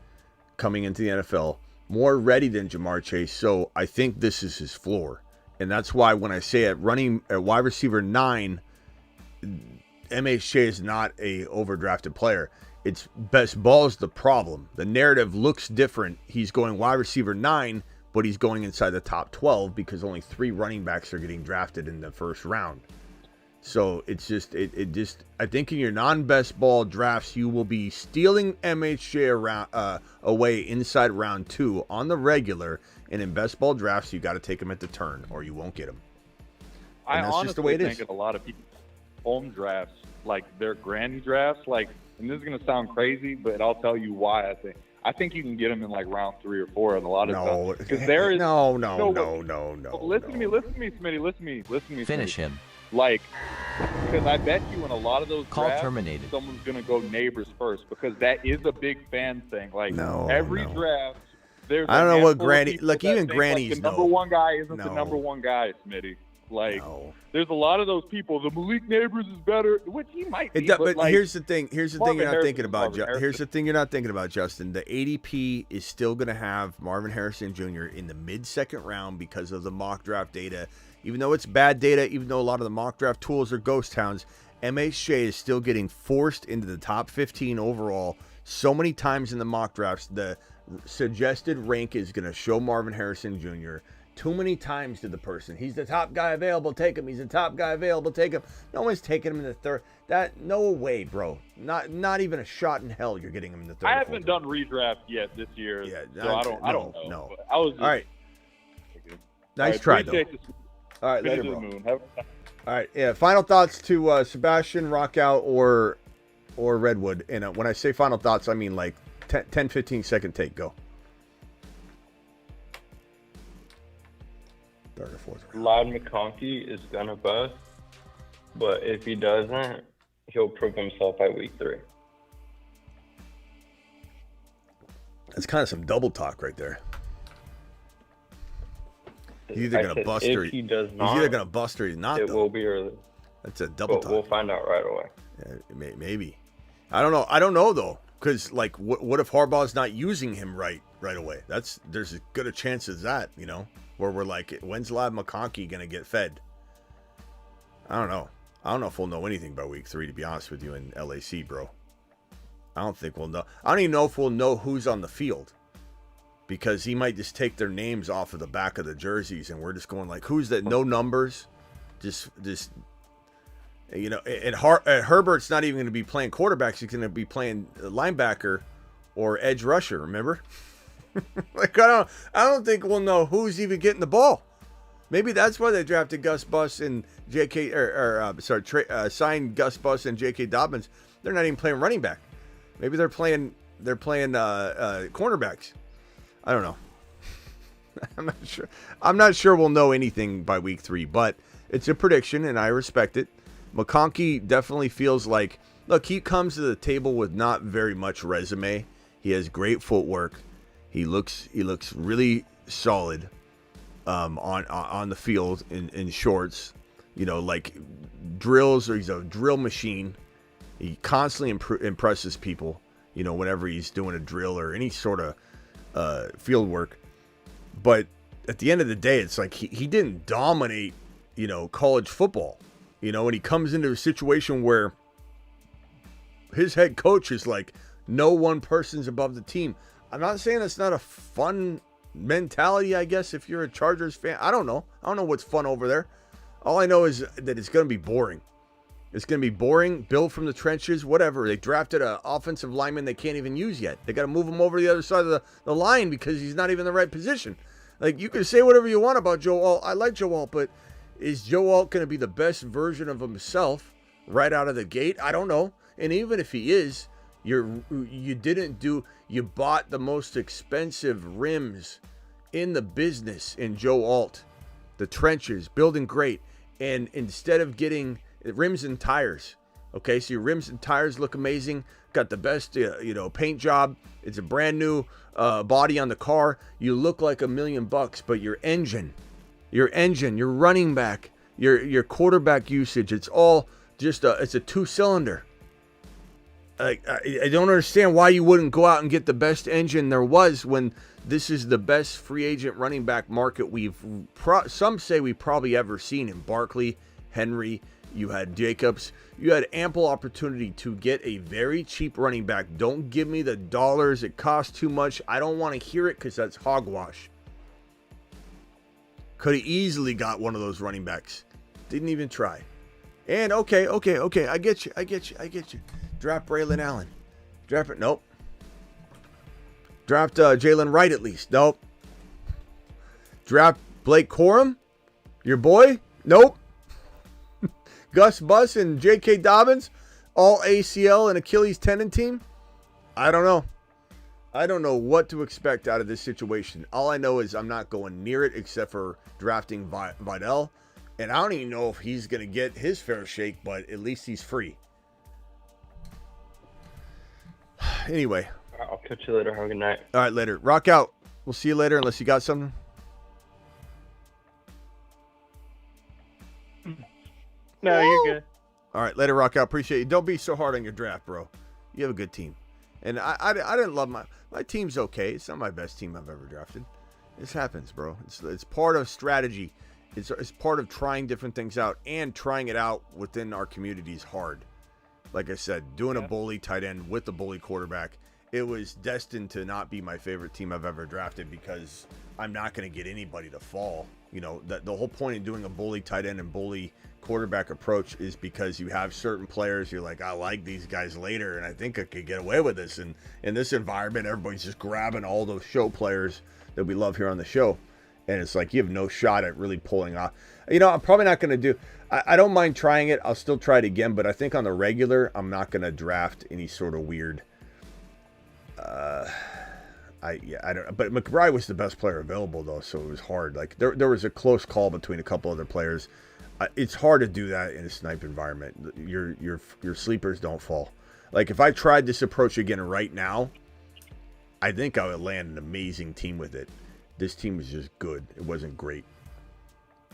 coming into the NFL, more ready than Jamar Chase. So I think this is his floor. And that's why when I say at wide receiver 9, MHJ is not a overdrafted player. It's best ball is the problem. The narrative looks different. He's going wide receiver 9, but he's going inside the top 12 because only 3 running backs are getting drafted in the first round. So it's just, I think in your non-best ball drafts, you will be stealing MHJ away inside round 2 on the regular. And in best ball drafts, you got to take him at the turn or you won't get him. And that's just the way it is. In a lot of people home drafts, like their granny drafts, like, and this is going to sound crazy, but I'll tell you why I think you can get him in like round 3 or 4 and a lot of stuff. Because there is no. Listen to me, Smitty. Listen to me. Finish him. Like, because I bet you in a lot of those Call drafts, terminated. someone's gonna go neighbors first because that is a big fan thing. Like every draft, there's. I don't know what Granny. Look, even Grannies like the number one guy isn't the number one guy, Smitty. Like, there's a lot of those people. The Malik Neighbors is better, which he might be. But like, here's the thing. Here's the thing you're not thinking about. Here's the thing you're not thinking about, Justin. The ADP is still going to have Marvin Harrison Jr. in the mid-second round because of the mock draft data. Even though it's bad data, even though a lot of the mock draft tools are ghost towns, MHJ is still getting forced into the top 15 overall so many times in the mock drafts. The suggested rank is going to show Marvin Harrison Jr. too many times to the person. He's the top guy available, take him. He's the top guy available, take him. No one's taking him in the third. No way, bro. Not even a shot in hell you're getting him in the third. I haven't done redraft yet this year, so I don't know. No. I was just, all right. Nice try, though. All right, later, bro. All right, yeah. Final thoughts to Sebastian, Rockout, or Redwood. And when I say final thoughts, I mean like 10, 15 second take. Go. Third or fourth round. Loud McConkey is gonna bust, but if he doesn't, he'll prove himself by week 3. That's kind of some double talk right there. He's either gonna bust or he does not. He's either gonna bust or he's not. It will be early. That's a double talk. We'll find out right away. Yeah, maybe. I don't know though, because like, what if Harbaugh's not using him right away? There's as good a chance as that, you know. Where we're like, when's Loud McConkey going to get fed? I don't know. I don't know if we'll know anything by week 3, to be honest with you, in LAC, bro. I don't think we'll know. I don't even know if we'll know who's on the field. Because he might just take their names off of the back of the jerseys, and we're just going like, who's that? No numbers. Just you know, and Herbert's not even going to be playing quarterbacks. He's going to be playing linebacker or edge rusher, remember? Like, I don't think we'll know who's even getting the ball. Maybe that's why they drafted Gus Bus and signed Gus Bus and J.K. Dobbins. They're not even playing running back. Maybe they're playing cornerbacks. I don't know. I'm not sure we'll know anything by week 3, but it's a prediction, and I respect it. McConkey definitely feels like, look, he comes to the table with not very much resume. He has great footwork. He looks really solid on the field in shorts. You know, like drills, or he's a drill machine. He constantly impresses people, you know, whenever he's doing a drill or any sort of field work. But at the end of the day, it's like he didn't dominate, you know, college football. You know, and he comes into a situation where his head coach is like, no one person's above the team. I'm not saying it's not a fun mentality, I guess, if you're a Chargers fan. I don't know what's fun over there. All I know is that it's going to be boring. It's going to be boring, built from the trenches, whatever. They drafted an offensive lineman they can't even use yet. They got to move him over to the other side of the line because he's not even in the right position. Like, you can say whatever you want about Joe Alt. I like Joe Alt, but is Joe Alt going to be the best version of himself right out of the gate? I don't know. And even if he is, you bought the most expensive rims in the business in Joe Alt. The trenches, building great. And instead of getting rims and tires, okay, so your rims and tires look amazing. Got the best, paint job. It's a brand new body on the car. You look like $1 million, but your engine, your running back, your quarterback usage, it's all just it's a 2-cylinder. I don't understand why you wouldn't go out and get the best engine there was when this is the best free agent running back market some say we've probably ever seen in Barkley, Henry. You had Jacobs. You had ample opportunity to get a very cheap running back. Don't give me the dollars. It costs too much. I don't want to hear it because that's hogwash. Could have easily got one of those running backs. Didn't even try. And okay. I get you. Draft Braylon Allen. Draft it. Nope. Draft Jalen Wright at least. Nope. Draft Blake Corum. Your boy. Nope. Gus Bus and J.K. Dobbins, all ACL and Achilles tendon team. I don't know. I don't know what to expect out of this situation. All I know is I'm not going near it except for drafting Vidal. And I don't even know if he's going to get his fair shake, but at least he's free. Anyway. I'll catch you later. Have a good night. All right, later. Rock out. We'll see you later unless you got something. No, you're good. All right, later, Rock out. Appreciate you. Don't be so hard on your draft, bro. You have a good team. And I didn't love my team's okay. It's not my best team I've ever drafted. This happens, bro. It's part of strategy. It's part of trying different things out, and trying it out within our community is hard. Like I said, doing a bully tight end with a bully quarterback, it was destined to not be my favorite team I've ever drafted because I'm not going to get anybody to fall. You know, the whole point in doing a bully tight end and bully quarterback approach is because you have certain players you're like, I like these guys later, and I think I could get away with this. And in this environment, everybody's just grabbing all those show players that we love here on the show. And it's like you have no shot at really pulling off. You know, I'm probably not going to do. I don't mind trying it. I'll still try it again, but I think on the regular, I'm not going to draft any sort of weird. I don't. But McBride was the best player available though, so it was hard. Like there was a close call between a couple other players. It's hard to do that in a snipe environment. Your sleepers don't fall. Like if I tried this approach again right now, I think I would land an amazing team with it. This team was just good. It wasn't great.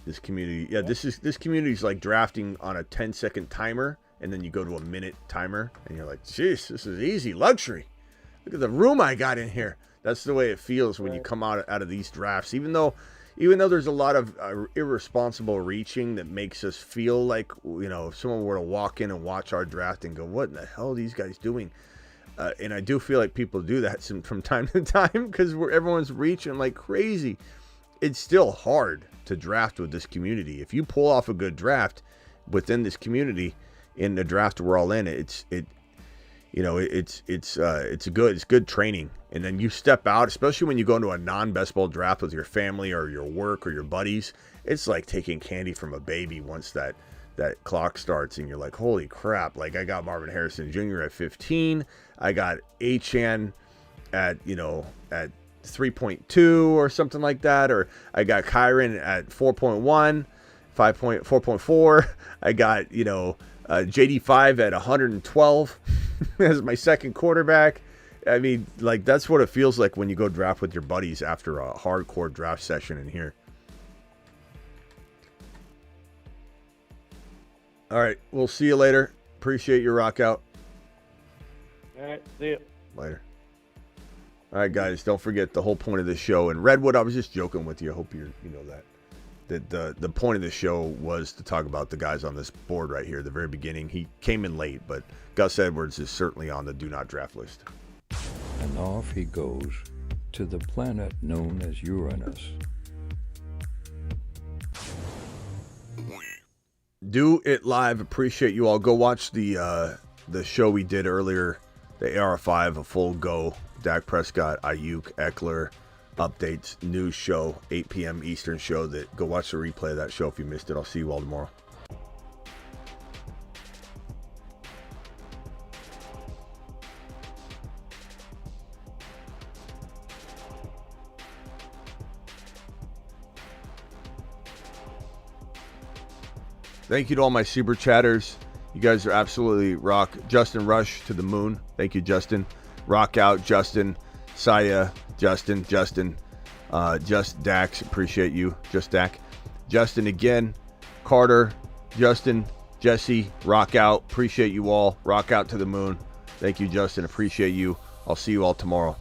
This community, this community is like drafting on a 10-second timer, and then you go to a minute timer, and you're like, jeez, this is easy, luxury. Look at the room I got in here. That's the way it feels when you come out of these drafts. Even though there's a lot of irresponsible reaching that makes us feel like, you know, if someone were to walk in and watch our draft and go, what in the hell are these guys doing? And I do feel like people do that from time to time because everyone's reaching like crazy. It's still hard to draft with this community. If you pull off a good draft within this community in the draft we're all in, it's good training. And then you step out, especially when you go into a non-best ball draft with your family or your work or your buddies. It's like taking candy from a baby once that clock starts and you're like, holy crap. Like I got Marvin Harrison Jr. at 15. I got Achane at 3.2 or something like that, or I got Kyron at 4.1, 4.4. I got, JD5 at 112 as my second quarterback. I mean, like, that's what it feels like when you go draft with your buddies after a hardcore draft session in here. All right, we'll see you later. Appreciate your rock out. All right, see ya. Later. All right, guys, don't forget the whole point of this show. And Redwood, I was just joking with you. I hope you know that the point of the show was to talk about the guys on this board right here at the very beginning. He came in late, but Gus Edwards is certainly on the do not draft list. And off he goes to the planet known as Uranus. Do it live. Appreciate you all. Go watch the show we did earlier, the AR5, a full go. Dak Prescott, Ayuk, Eckler, updates, news show, 8 p.m. Eastern show. Go watch the replay of that show if you missed it. I'll see you all tomorrow. Thank you to all my super chatters. You guys are absolutely rock. Justin Rush to the moon. Thank you, Justin. Rock out, Justin. Saya, Justin. Just Dax. Appreciate you. Just Dak. Justin again. Carter. Justin. Jesse. Rock out. Appreciate you all. Rock out to the moon. Thank you, Justin. Appreciate you. I'll see you all tomorrow.